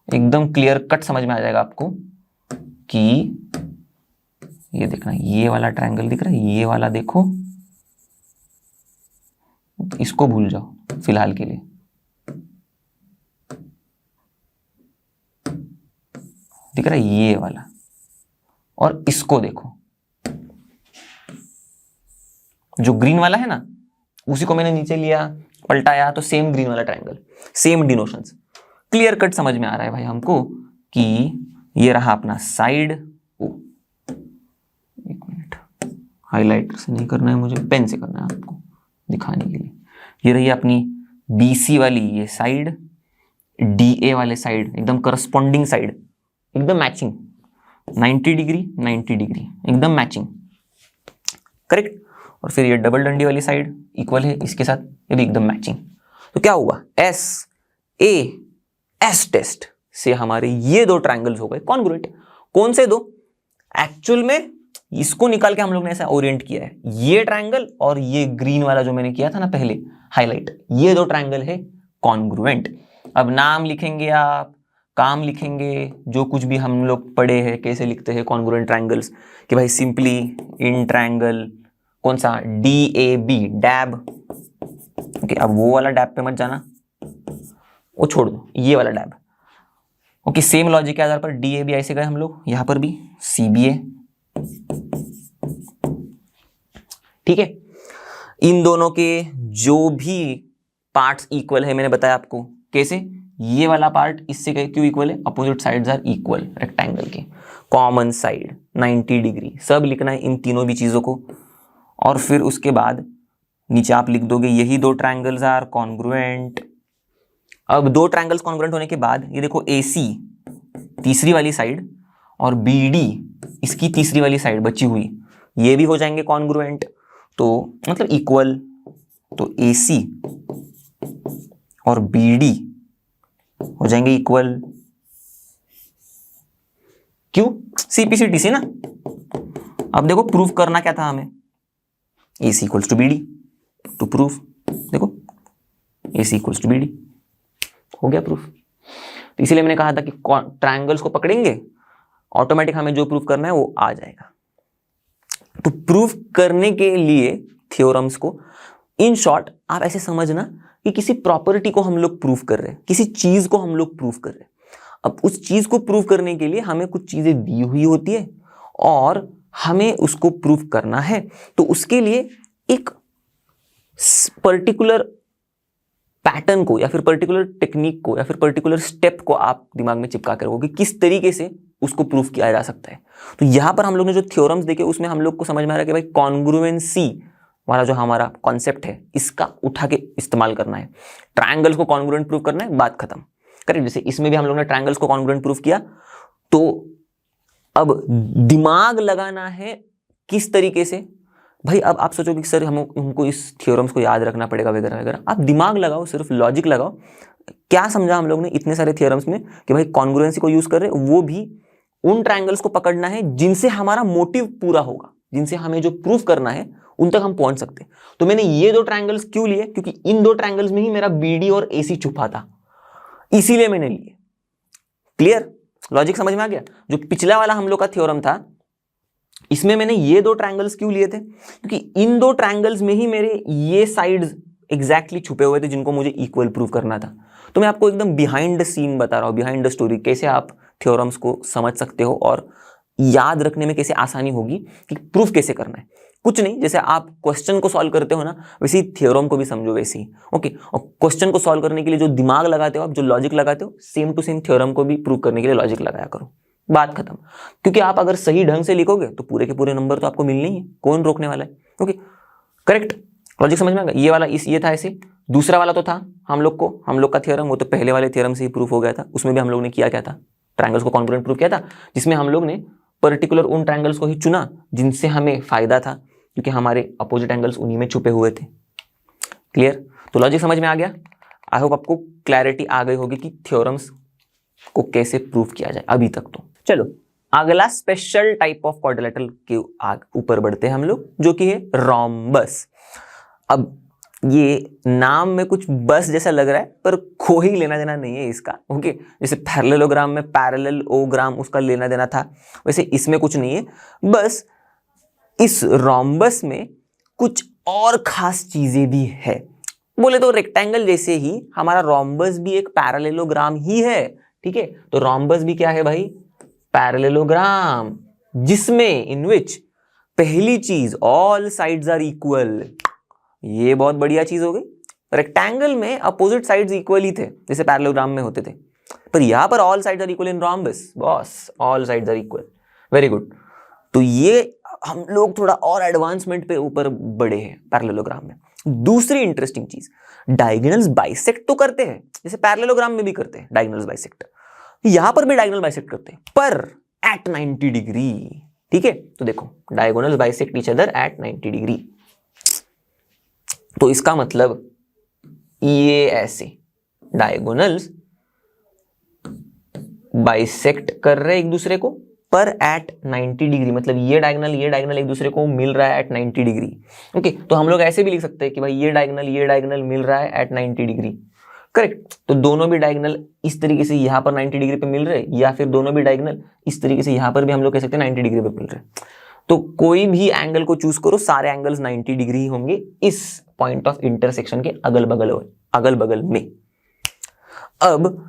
एकदम क्लियर कट समझ में आ जाएगा आपको कि ये देखना, ये वाला ट्रायंगल दिख रहा है, ये वाला देखो, इसको भूल जाओ फिलहाल के लिए, दिख रहा है ये वाला, और इसको देखो जो ग्रीन वाला है ना, उसी को मैंने नीचे लिया पलटाया, तो सेम ग्रीन वाला ट्रायंगल, सेम डिनोशंस, क्लियर कट समझ में आ रहा है भाई हमको कि ये रहा अपना साइड। एक मिनट, हाईलाइटर से नहीं करना है मुझे, पेन से करना है आपको दिखाने के लिए। ये रही अपनी BC वाली ये साइड, DA वाले साइड, एकदम करस्पॉन्डिंग साइड, एकदम मैचिंग, 90 डिग्री 90 डिग्री, एकदम मैचिंग, करेक्ट। और फिर ये डबल डंडी वाली साइड इक्वल है इसके साथ, ये भी एकदम मैचिंग। तो क्या हुआ, S टेस्ट से हमारे ये दो ट्रायंगल्स हो गए कॉन्ग्रुएंट। कौन से दो, एक्चुअल में इसको निकाल के हम लोग ने ऐसा ओरिएंट किया है, ये ट्रायंगल और ये ग्रीन वाला जो मैंने किया था ना पहले हाईलाइट, ये दो ट्रायंगल है कॉन्ग्रुएंट। अब नाम लिखेंगे आप, काम लिखेंगे जो कुछ भी हम लोग पढ़े हैं, कैसे लिखते हैं कॉन्ग्रुएंट ट्रायंगल्स, कि भाई सिंपली इन ट्रायंगल कौन सा DAB डैब। ओके, अब वो वाला डैब पे मत जाना, वो छोड़ दो, ये वाला डैब। ओके, सेम लॉजिक के आधार पर DAB ऐसे गए हम लोग, यहां पर भी CBA। ठीक है, इन दोनों के जो भी पार्ट्स इक्वल है, मैंने बताया आपको कैसे, ये वाला पार्ट इससे क्यों इक्वल है, opposite sides are equal rectangle के, कॉमन साइड 90 डिग्री, सब लिखना है इन तीनों भी चीजों को। और फिर उसके बाद नीचे आप लिख दोगे यही दो ट्रायंगल्स आर कॉन्ग्रुएंट। अब दो ट्रायंगल्स कॉन्ग्रुएंट होने के बाद ये देखो AC तीसरी वाली साइड और BD इसकी तीसरी वाली साइड बची हुई, ये भी हो जाएंगे कॉन्ग्रुएंट, तो मतलब इक्वल। तो AC और BD हो जाएंगे इक्वल। क्यों? CPCTC ना। अब देखो प्रूफ करना क्या था हमें, AC equals to BD to proof. देखो AC इक्वल्स टू BD हो गया प्रूफ। तो इसीलिए मैंने कहा था कि ट्रायंगल्स को पकड़ेंगे, ऑटोमेटिक हमें जो प्रूफ करना है वो आ जाएगा। तो प्रूफ करने के लिए थ्योरम्स को, इन शॉर्ट आप ऐसे समझना कि किसी प्रॉपर्टी को हम लोग प्रूफ कर रहे हैं, किसी चीज को हम लोग प्रूफ कर रहे हैं। अब उस चीज को प्रूफ करने के लिए हमें कुछ चीजें दी हुई होती है और हमें उसको प्रूफ करना है, तो उसके लिए एक पर्टिकुलर पैटर्न को या फिर पर्टिकुलर टेक्निक को या फिर पर्टिकुलर स्टेप को आप दिमाग में चिपका कर रखोगे, किस तरीके से उसको प्रूफ किया जा सकता है। तो यहां पर हम लोग ने जो थ्योरम्स देखे उसमें हम लोग को समझ में आ रहा है कि भाई कॉन्ग्रुएंसी वाला जो हमारा कॉन्सेप्ट है इसका उठा के इस्तेमाल करना है। ट्रायंगल्स को कॉन्ग्रुएंट प्रूफ करना है, बात खत्म। करेक्ट। जैसे इसमें भी हम लोग ने ट्रायंगल्स को कॉन्ग्रुएंट प्रूफ किया, तो अब दिमाग लगाना है किस तरीके से। भाई अब आप सोचोगे कि सर हमको इस थ्योरम्स को याद रखना पड़ेगा वगैरह वगैरह। आप दिमाग लगाओ, सिर्फ लॉजिक लगाओ। क्या समझा हम लोग ने इतने सारे थ्योरम्स में कि भाई कॉन्ग्रुएंसी को यूज कर रहे, वो भी उन ट्रायंगल्स को पकड़ना है जिनसे हमारा मोटिव पूरा होगा, जिनसे हमें जो प्रूफ करना है उन तक हम पहुंच सकते। तो मैंने ये दो ट्रायंगल्स क्यों लिए, क्योंकि इन दो ट्रायंगल्स में ही मेरा BD और AC छुपा था, इसीलिए मैंने लिए। क्लियर? लॉजिक समझ में आ गया? जो पिछला वाला हम लोग का थ्योरम था, इसमें मैंने ये दो ट्रायंगल्स क्यों लिए थे, क्योंकि इन दो ट्रायंगल्स में ही मेरे ये साइड्स एग्जैक्टली छुपे हुए थे जिनको मुझे इक्वल प्रूव करना था। तो मैं आपको एकदम बिहाइंड द सीन बता रहा हूं, बिहाइंड द स्टोरी, कैसे आप थ्योरम्स को समझ सकते हो और याद रखने में कैसे आसानी होगी कि प्रूफ कैसे करना है। कुछ नहीं, जैसे आप क्वेश्चन को सॉल्व करते हो ना, वैसे ही थ्योरम को भी समझो वैसे ही। ओके, और क्वेश्चन को सॉल्व करने के लिए जो दिमाग लगाते हो आप, जो लॉजिक लगाते हो, सेम टू सेम थ्योरम को भी प्रूव करने के लिए लॉजिक लगाया करो। बात खत्म। क्योंकि आप अगर सही ढंग से लिखोगे तो पूरे के पूरे नंबर तो आपको मिलने ही है, कौन रोकने वाला है। Okay, correct. लॉजिक समझ में आ गया? ये वाला ये था ऐसे, दूसरा वाला तो था हम लोग का थ्योरम, वो तो पहले वाले थ्योरम से ही प्रूफ हो गया था। उसमें भी हम लोग ने किया क्या था, ट्रायंगल्स को कॉन्ग्रुएंट प्रूफ किया था, जिसमें हम लोग ने पर्टिकुलर उन ट्रायंगल्स को ही चुना जिनसे हमें फायदा था, क्योंकि हमारे अपोजिट एंगल्स उन्हीं में छुपे हुए थे। क्लियर? तो लॉजिक समझ में आ गया। आई होप आपको क्लैरिटी आ गई होगी कि थ्योरम्स को कैसे प्रूफ किया जाए अभी तक। तो चलो अगला स्पेशल टाइप ऑफ क्वाड्रिलेटरल के ऊपर बढ़ते हैं हम लोग, जो कि है रोम्बस। अब ये नाम में कुछ बस जैसा लग रहा है, पर कोई लेना देना नहीं है इसका। ओके, जैसे पैरेललोग्राम में पैरेललोग्राम उसका लेना देना था, वैसे इसमें कुछ नहीं है। बस इस रोम्बस में कुछ और खास चीजें भी है। बोले तो रेक्टेंगल जैसे ही हमारा रोम्बस भी एक पैरेललोग्राम ही है। ठीक है, तो रोम्बस भी क्या है भाई, पैरेललोग्राम, जिसमें इन विच पहली चीज ऑल साइड्स आर इक्वल। ये बहुत बढ़िया चीज हो गई। रेक्टेंगल में अपोजिट साइड्स इक्वल ही थे जैसे पैरेललोग्राम में होते थे, पर यहां पर all sides are equal in rhombus. Boss, all sides are equal, very good. तो ये हम लोग थोड़ा और एडवांसमेंट पे ऊपर बढ़े हैं पैरेललोग्राम में। दूसरी इंटरेस्टिंग चीज, डायगोनल्स बाइसेक्ट तो करते हैं, जैसे पैरेललोग्राम में भी करते हैं डायगोनल्स बाइसेक्ट, यहां पर भी डायगोनल बाइसेक्ट करते हैं, पर एट 90 डिग्री। ठीक है, तो देखो diagonals bisect each other at 90 degree. तो इसका मतलब ये ऐसे डायगोनल्स बाइसेक्ट कर रहे एक दूसरे को, पर एट 90 डिग्री, मतलब ये डायगोनल एक दूसरे को मिल रहा है एट 90 डिग्री। ओके, तो हम लोग ऐसे भी लिख सकते हैं कि भाई ये डायगोनल मिल रहा है एट 90 डिग्री। करेक्ट। तो दोनों भी डायगोनल इस तरीके से यहाँ पर 90 डिग्री पे मिल रहे, या फिर दोनों भी डायगोनल इस तरीके से यहाँ पर भी हम लोग कह सकते हैं 90 डिग्री पे मिल रहे। तो कोई भी एंगल को चूज करो, सारे एंगल्स 90 डिग्री ही होंगे इस पॉइंट ऑफ इंटरसेक्शन के अगल बगल में। अब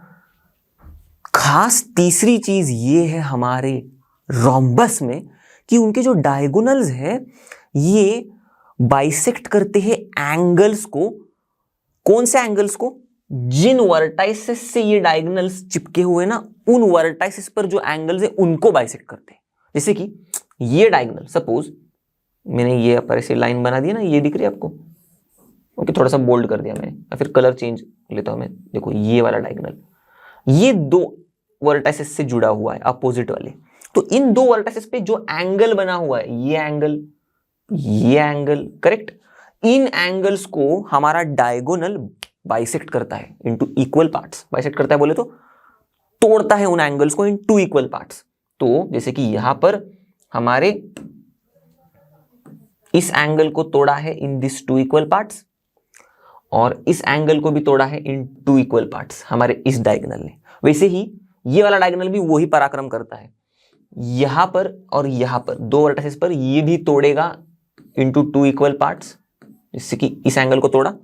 खास तीसरी चीज ये है हमारे रोम्बस में कि उनके जो डायगोनल्स है ये बाइसेक्ट करते हैं एंगल्स को। कौन से एंगल्स को? जिन वर्टाइसेस से ये डायगोनल्स चिपके हुए ना, उन वर्टाइसेस पर जो एंगल्स है उनको बाइसेक्ट करते हैं। जैसे कि ये डायगोनल, सपोज मैंने ये पर ऐसे लाइन बना दी ना, ये दिख रही है आपको? ओके, थोड़ा सा बोल्ड कर दिया मैंने, या फिर कलर चेंज लेता हूं मैं। देखो ये वाला डायगोनल, ये दो वर्टाइसेस से जुड़ा हुआ है, अपोजिट वाले। तो इन दो वर्टाइसेस पे जो एंगल बना हुआ है, ये एंगल, करेक्ट, इन एंगल्स को हमारा डायगोनल बाइसेक्ट करता है इनटू इक्वल पार्ट्स। बाइसेक्ट करता है बोले तो तोड़ता है उन एंगल्स को इन टू इक्वल पार्ट्स। तो जैसे कि यहां पर हमारे इस एंगल को तोड़ा है in this two equal parts, और इस एंगल को भी तोड़ा है इन टू इक्वल पार्ट्स हमारे इस डायगोनल ने। वैसे ही ये वाला डायगोनल भी वही पराक्रम करता है, यहां पर और यहां पर दो वर्टिसेस पर ये भी तोड़ेगा इनटू टू इक्वल पार्ट्स, जिससे कि इस एंगल को तोड़ा,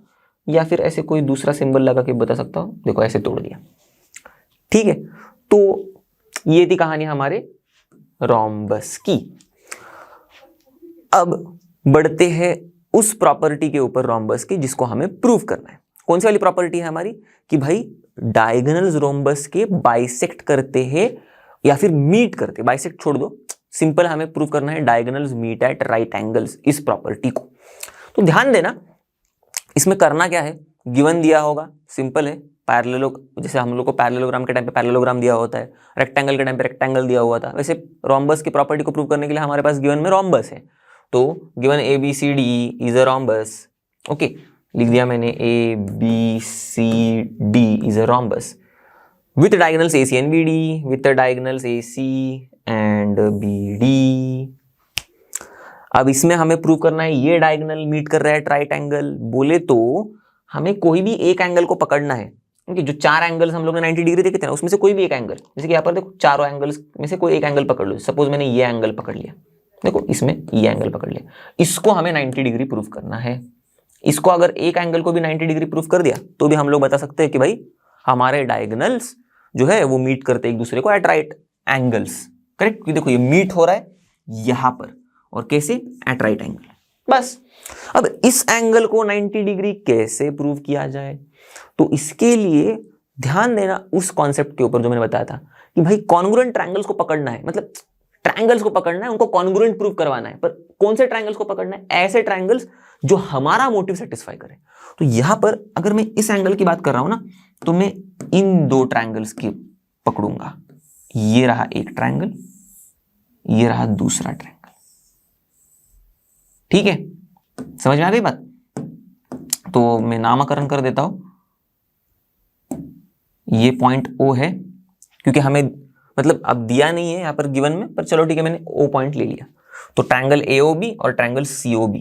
या फिर ऐसे कोई दूसरा सिंबल लगा के बता सकता हूं, देखो ऐसे तोड़ दिया। ठीक है, तो ये थी कहानी हमारे रोम्बस की। अब बढ़ते हैं उस प्रॉपर्टी के ऊपर रोम्बस की जिसको हमें प्रूव करना है। कौन सी वाली प्रॉपर्टी है हमारी? कि भाई डायगोनल्स रोम्बस के बाइसेक्ट करते हैं या फिर मीट करते। बाइसेक्ट छोड़ दो, सिंपल हमें प्रूव करना है diagonals meet at right angles, इस प्रॉपर्टी को। तो ध्यान देना, इसमें करना क्या है, गिवन दिया होगा, सिंपल है, पैरेललो, जैसे हम लोग को पैरेललोग्राम के टाइम पे पैरेललोग्राम दिया होता है, रेक्टेंगल के टाइम पे रेक्टेंगल दिया हुआ था, वैसे रोम्बस की प्रॉपर्टी को प्रूव करने के लिए हमारे पास गिवन में रोम्बस है। तो given ABCD is a rhombus, okay, लिख दिया मैंने ABCD is a rhombus with diagonals AC and BD, with the diagonals AC and BD। अब इसमें हमें प्रूव करना है ये डायगोनल मीट कर रहा है राइट एंगल, बोले तो हमें कोई भी एक एंगल को पकड़ना है, क्योंकि जो चार एंगल्स हम लोग ने 90 डिग्री देखे थे ना, उसमें से कोई भी एक एंगल, जैसे कि यहाँ पर देखो चारों एंगल्स में से कोई एक एंगल पकड़ लो। सपोज मैंने ये एंगल पकड़ लिया, देखो इसमें ये एंगल पकड़ लिया, इसको हमें 90 डिग्री प्रूव करना है। इसको अगर एक एंगल को भी 90 डिग्री प्रूव कर दिया तो भी हम लोग बता सकते हैं कि भाई हमारे डायगोनल्स जो है वो मीट करते एक दूसरे को एट राइट एंगल्स, करेक्ट। क्योंकि देखो ये मीट हो रहा है यहां पर, और कैसे? At right angle. बस अब इस एंगल को 90 डिग्री कैसे प्रूव किया जाए, तो इसके लिए ध्यान देना उस कॉन्सेप्ट के ऊपर जो मैंने बताया था कि भाई कॉन्ग्रुएंट ट्रायंगल्स को पकड़ना है, मतलब ट्रायंगल्स को पकड़ना है, उनको कॉन्ग्रुएंट प्रूव करवाना है। पर कौन से ट्रायंगल्स को पकड़ना है? ऐसे ट्रायंगल्स जो हमारा मोटिव सेटिस्फाई करे। तो यहां पर अगर मैं इस एंगल की बात कर रहा हूं ना, तो मैं इन दो ट्रायंगल्स की पकड़ूंगा। ये रहा एक ट्रायंगल, ये रहा दूसरा ट्रायंगल। ठीक है, समझ में आ गई बात? तो मैं नामकरण कर देता हूं, ये पॉइंट O है, क्योंकि हमें मतलब अब दिया नहीं है यहां पर गिवन में, पर चलो ठीक है, मैंने O पॉइंट ले लिया। तो ट्रायंगल AOB और ट्रायंगल COB,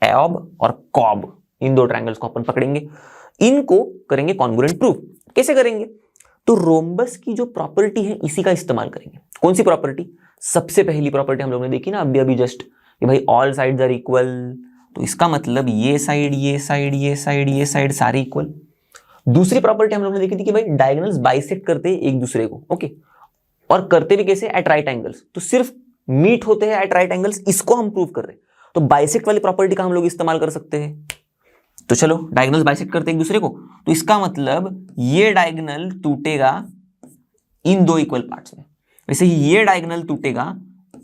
एओब और कॉब, इन दो ट्रायंगल्स को अपन पकड़ेंगे, इनको करेंगे कॉन्ग्रुएंट प्रूफ। कैसे करेंगे? तो रोम्बस की जो प्रॉपर्टी है इसी का इस्तेमाल करेंगे। कौन सी प्रॉपर्टी? सबसे पहली प्रॉपर्टी हम लोग ने देखी ना अभी जस्ट, कि भाई ऑल साइड्स आर इक्वल। तो इसका मतलब ये साइड, ये साइड, ये साइड, ये साइड सारे इक्वल। दूसरी प्रॉपर्टी हम लोग ने देखी थी कि भाई डायगोनल्स बाइसेक्ट करते हैं एक दूसरे को, ओके, और करते भी कैसे? At right angles. तो सिर्फ मीट होते हैं एट राइट एंगल्स, इसको हम प्रूव कर रहे हैं। तो बाइसेक्ट वाली प्रॉपर्टी का हम लोग इस्तेमाल कर सकते हैं। तो चलो, डायगोनल्स बाइसेक्ट करते हैं एक दूसरे को, तो इसका मतलब ये डायगोनल टूटेगा इन दो इक्वल पार्ट्स में, वैसे ही ये डायगोनल टूटेगा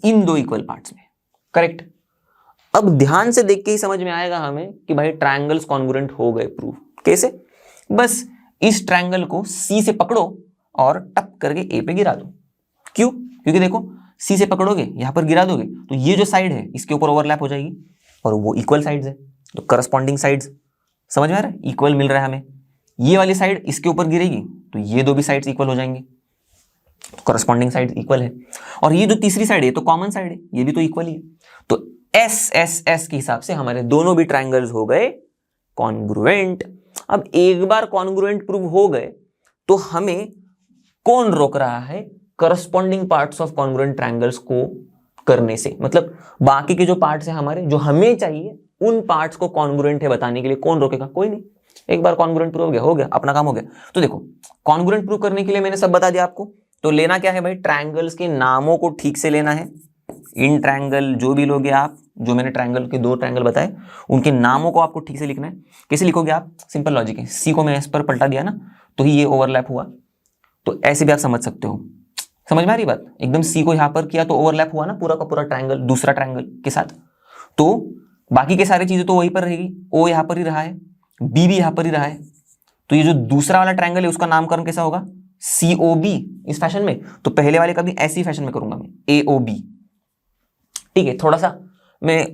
इन दो इक्वल पार्ट्स में, करेक्ट। अब ध्यान से देख के ही समझ में आएगा हमें कि भाई ट्रायंगल्स कॉन्ग्रुएंट हो गए प्रूफ। कैसे? बस इस ट्रायंगल को C से पकड़ो और टप करके A पे गिरा दो। क्यों? क्योंकि देखो C से पकड़ोगे, यहां पर गिरा दोगे, तो ये जो साइड है इसके ऊपर ओवरलैप हो जाएगी, और वो इक्वल साइड्स है, तो करस्पॉन्डिंग साइड्स, समझ में आ रहा है? इक्वल मिल रहा है हमें। ये वाली साइड इसके ऊपर गिरेगी तो ये दो भी साइड्स इक्वल हो जाएंगे, तो करस्पॉन्डिंग साइड्स इक्वल है। और ये जो तीसरी साइड है तो कॉमन साइड है, ये भी तो इक्वल ही है। तो S के हिसाब से हमारे दोनों भी ट्रायंगल्स हो गए कॉन्ग्रुएंट। अब एक बार कॉन्ग्रुएंट प्रूव हो गए तो हमें कौन रोक रहा है corresponding parts of congruent triangles को करने से? मतलब बाकी के जो पार्ट्स हैं हमारे जो हमें चाहिए उन पार्ट्स को कॉन्ग्रुएंट है बताने के लिए कौन रोकेगा? कोई नहीं। एक बार कॉन्ग्रुएंट प्रूव हो गया अपना काम हो गया। तो देखो कॉन्ग्रुएंट प्रूव करने के लिए मैंने सब बता दिया आपको। तो लेना क्या है भाई? ट्रायंगल्स के नामों को ठीक से लेना है। इन ट्रायंगल जो भी लोगे आप, जो मैंने ट्रायंगल के 2 ट्रायंगल बताए उनके नामों को आपको ठीक से लिखना है। कैसे लिखोगे आप? सिंपल लॉजिक है, सी को मैं एस पर पलटा दिया ना तो ही ये ओवरलैप हुआ, तो ऐसे भी आप समझ सकते हो। समझ में आ रही बात? एकदम सी को यहां पर किया तो ओवरलैप हुआ ना पूरा का पूरा ट्रायंगल दूसरा ट्रायंगल के साथ। तो बाकी के सारी चीजें तो वहीं पर रहेगी, ओ यहां पर ही रहा है, बी भी यहां पर ही रहा है, तो ये जो दूसरा वाला ट्रायंगल है उसका नामकरण कैसा होगा? COB इस फैशन में। तो पहले वाले का भी ऐसी फैशन में करूंगा मैं, AOB। ठीक है, थोड़ा सा मैं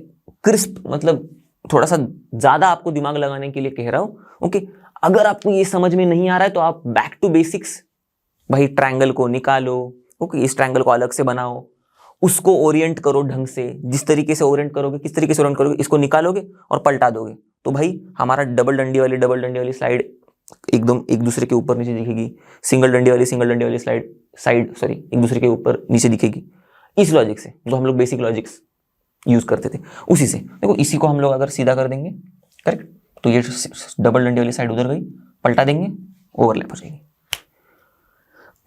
क्रिस्प मतलब थोड़ा सा ज्यादा आपको दिमाग लगाने के लिए कह रहा हूं। ओके, अगर आपको ये समझ में नहीं आ रहा है तो आप बैक टू बेसिक्स भाई, ट्रायंगल को निकालो। ओके, इस ट्रायंगल को अलग से बनाओ, उसको ओरिएंट करो ढंग से, जिस तरीके से ओरिएंट करोगे किस तरीके से ओरिएंट करोगे, इसको निकालोगे और पलटा दोगे तो भाई हमारा डबल डंडी वाली स्लाइड एकदम एक दूसरे के ऊपर नीचे दिखेगी, सिंगल डंडी वाली साइड एक दूसरे के ऊपर नीचे दिखेगी। इस लॉजिक से जो हम लोग बेसिक लॉजिक्स यूज करते थे उसी से देखो, इसी को हम लोग अगर सीधा कर देंगे करेक्ट, तो ये डबल डंडी वाली साइड उधर गई, पलटा देंगे, ओवरलैप हो जाएगी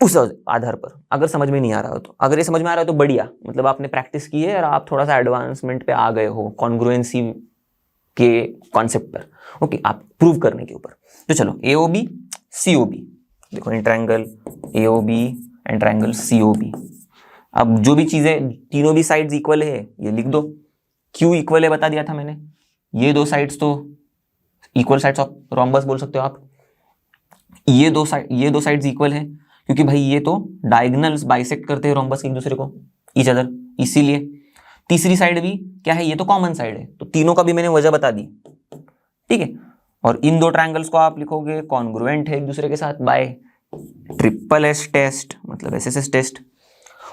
उस आधार पर। अगर समझ में नहीं आ रहा हो तो, अगर ये समझ में आ रहा है तो बढ़िया, मतलब आपने प्रैक्टिस की है और आप थोड़ा सा एडवांसमेंट पे आ गए हो कॉन्ग्रुएंसी के कॉन्सेप्ट पर। ओके, आप प्रूव करने के ऊपर। तो चलो AOB COB, देखो in triangle AOB and triangle COB। अब जो भी चीजें तीनों भी साइड्स इक्वल है ये लिख दो। Q इक्वल है बता दिया था मैंने, ये 2 साइड्स तो इक्वल साइड्स ऑफ रोम्बस बोल सकते हो आप। ये दो साइड्स इक्वल है क्योंकि भाई ये तो डायगोनल्स बाइसेक्ट करते हैं रोम्बस एक दूसरे को, ईच अदर, इसीलिए। तीसरी साइड भी क्या है? ये तो कॉमन साइड है, तो तीनों का भी मैंने वजह बता दी। ठीक है, और इन 2 ट्रायंगल्स को आप लिखोगे कॉन्ग्रुएंट है एक दूसरे के साथ बाय ट्रिपल एस टेस्ट, मतलब SSS टेस्ट।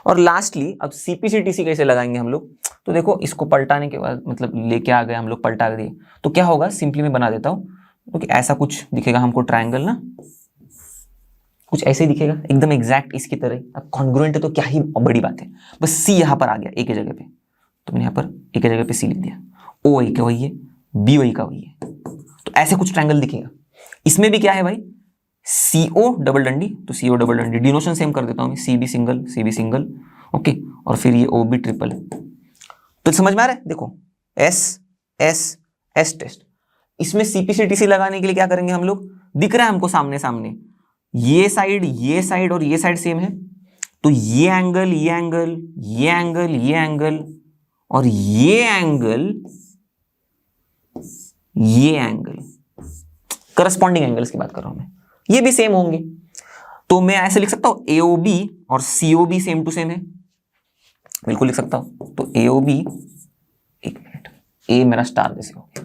और लास्टली अब CPC-TC कैसे लगाएंगे हम लोग? तो देखो इसको पलटाने के बाद मतलब लेके आ गए हम लोग, पलटा दिए तो क्या होगा? सिंपली मैं बना देता हूं, क्योंकि ऐसा कुछ दिखेगा हमको ट्रायंगल ना, कुछ ऐसे ही दिखेगा एकदम एग्जैक्ट इसकी तरह। अब कॉन्ग्रुएंट है तो क्या ही बड़ी बात है, बस C यहां पर आ गया एक ही जगह पे, तो मैंने यहां पर एक ही जगह पे C लिख दिया। O वही का वही है, B वही का वही है, तो ऐसे कुछ ट्रायंगल दिखेगा। इसमें भी क्या है भाई? CO डबल डंडी, तो CO डबल डंडी, डिनोशन सेम कर देता हूं मैं, CB सिंगल, ओके, और फिर ये OB ट्रिपल। तो समझ में आ रहा है? देखो S टेस्ट, इसमें CPC-TC लगाने के लिए क्या करेंगे हम लोग? दिख रहा है हमको सामने सामने, ये साइड और ये साइड सेम है, तो ये एंगल और ये एंगल करस्पॉन्डिंग एंगल्स की बात कर रहा हूं मैं, ये भी सेम होंगे। तो मैं ऐसे लिख सकता हूं AOB और COB सेम टू सेम है, बिल्कुल लिख सकता हूं। तो AOB, एक मिनट, A मेरा स्टार जैसे हो गया,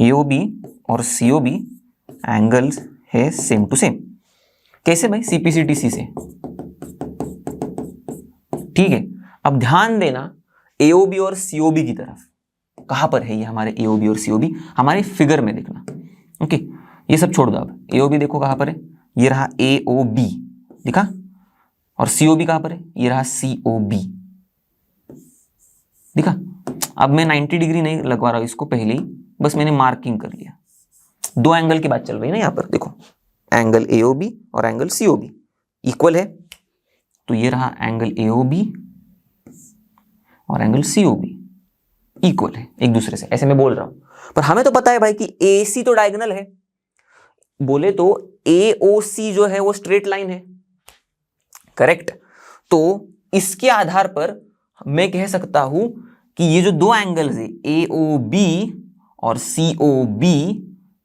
AOB और COB एंगल्स है सेम टू सेम। कैसे भाई? CPC-TC से। ठीक है, अब ध्यान देना AOB और COB की तरफ, कहां पर है ये हमारे AOB और COB? हमारे फिगर में देखना। ओके, ये सब छोड़ दो, अब AOB देखो कहां पर है, ये रहा AOB दिखा, और COB कहां पर है? ये रहा COB दिखा। अब मैं 90 डिग्री नहीं लगवा रहा हूं इसको, पहले ही बस मैंने मार्किंग कर लिया। 2 एंगल की बात चल रही है ना यहाँ पर, देखो एंगल AOB और एंगल COB इक्वल है, तो ये रहा एंगल AOB और एंगल COB इक्वल है एक दूसरे से, ऐसे मैं बोल रहा हूं। पर हमें तो पता है भाई कि AC तो डायगोनल है, बोले तो AOC जो है वो स्ट्रेट लाइन है, करेक्ट। तो इसके आधार पर मैं कह सकता हूं कि ये जो 2 एंगल्स है AOB और COB,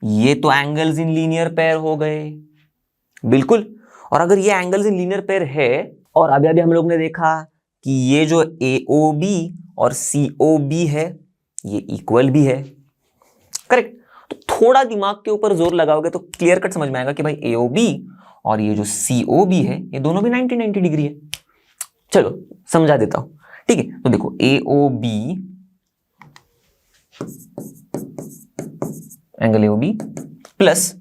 ये तो एंगल्स इन लीनियर पेयर हो गए, बिल्कुल। और अगर ये एंगल्स इन लीनियर पेयर है, और अभी हम लोग ने देखा कि ये जो AOB और COB है ये इक्वल भी है, करेक्ट। तो थोड़ा दिमाग के ऊपर जोर लगाओगे तो क्लियर कट समझ में आएगा कि भाई AOB और ये जो COB है ये दोनों भी 90 डिग्री है। चलो समझा देता हूं, ठीक है। तो देखो AOB एंगल एओबी प्लस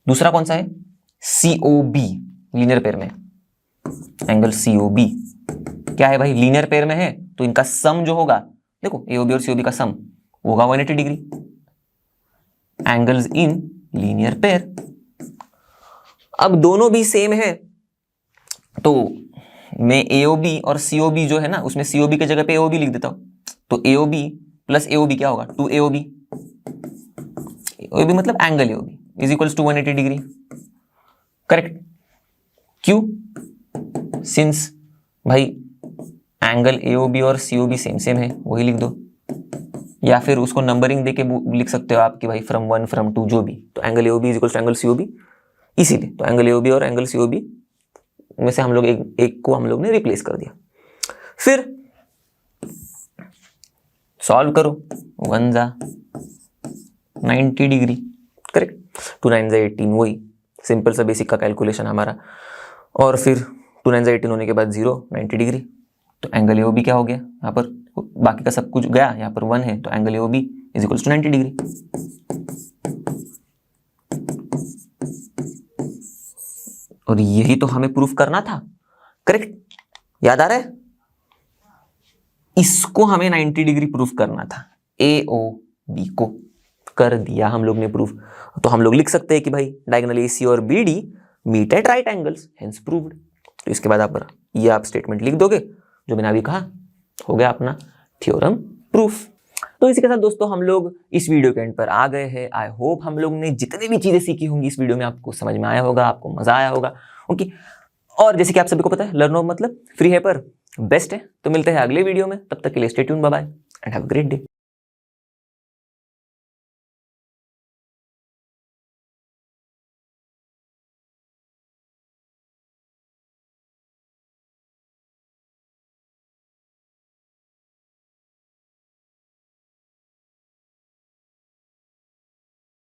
दूसरा कौन सा है, सीओबी, लीनियर पेयर में एंगल सीओबी क्या है भाई, लीनियर पेयर में है तो इनका सम जो होगा, देखो एओबी और सीओबी का सम होगा 180 degree, angles in linear pair. अब दोनों भी सेम है तो मैं एओबी और सीओबी जो है ना, उसमें सीओबी के जगह पे एओबी लिख देता हूं, तो एओबी प्लस एओबी क्या होगा, 2 एओबी, एओबी मतलब angle AOB is equals to 180 degree, correct. क्यों, सिंस भाई एंगल एओबी और सीओबी सेम सेम है, वही लिख दो, या फिर उसको नंबरिंग देके लिख सकते हो आप कि भाई फ्रॉम 1 फ्रॉम 2 जो भी, तो angle AOB is equals to angle COB, इसीलिए तो एंगल एओबी और एंगल सीओबी में से हम लोग एक को हम लोग ने रिप्लेस कर दिया। फिर सॉल्व करो, 1 जा 90 डिग्री, करेक्ट, 2 9 जा 18, वही सिंपल सा बेसिक का कैलकुलेशन हमारा, और फिर 2 9 जा 18 होने के बाद 0 90 डिग्री, तो एंगल एओबी क्या हो गया, यहाँ पर बाकी का सब कुछ गया, यहाँ पर 1 है तो angle AOB is equals to 90 degree. और यही तो हमें प्रूफ करना था, करेक्ट, याद आ रहा है, इसको हमें 90 डिग्री प्रूफ करना था, एओबी को कर दिया हम लोग ने प्रूफ। तो हम लोग लिख सकते हैं कि भाई डायगोनल एसी और BD meet at right angles, hence proved. तो इसके बाद ये आप स्टेटमेंट लिख दोगे जो मैंने अभी कहा, हो गया अपना थ्योरम प्रूफ। तो इसी के साथ दोस्तों हम लोग इस वीडियो के एंड पर आ गए हैं। आई होप हम लोग ने जितनी भी चीजें सीखी होंगी इस वीडियो में आपको समझ में आया होगा, आपको मजा आया होगा, ओके। और जैसे कि आप सभी को पता है लर्न मतलब फ्री है पर बेस्ट है। तो मिलते हैं अगले वीडियो में, तब तक के लिए stay tune, bye bye and have a great day.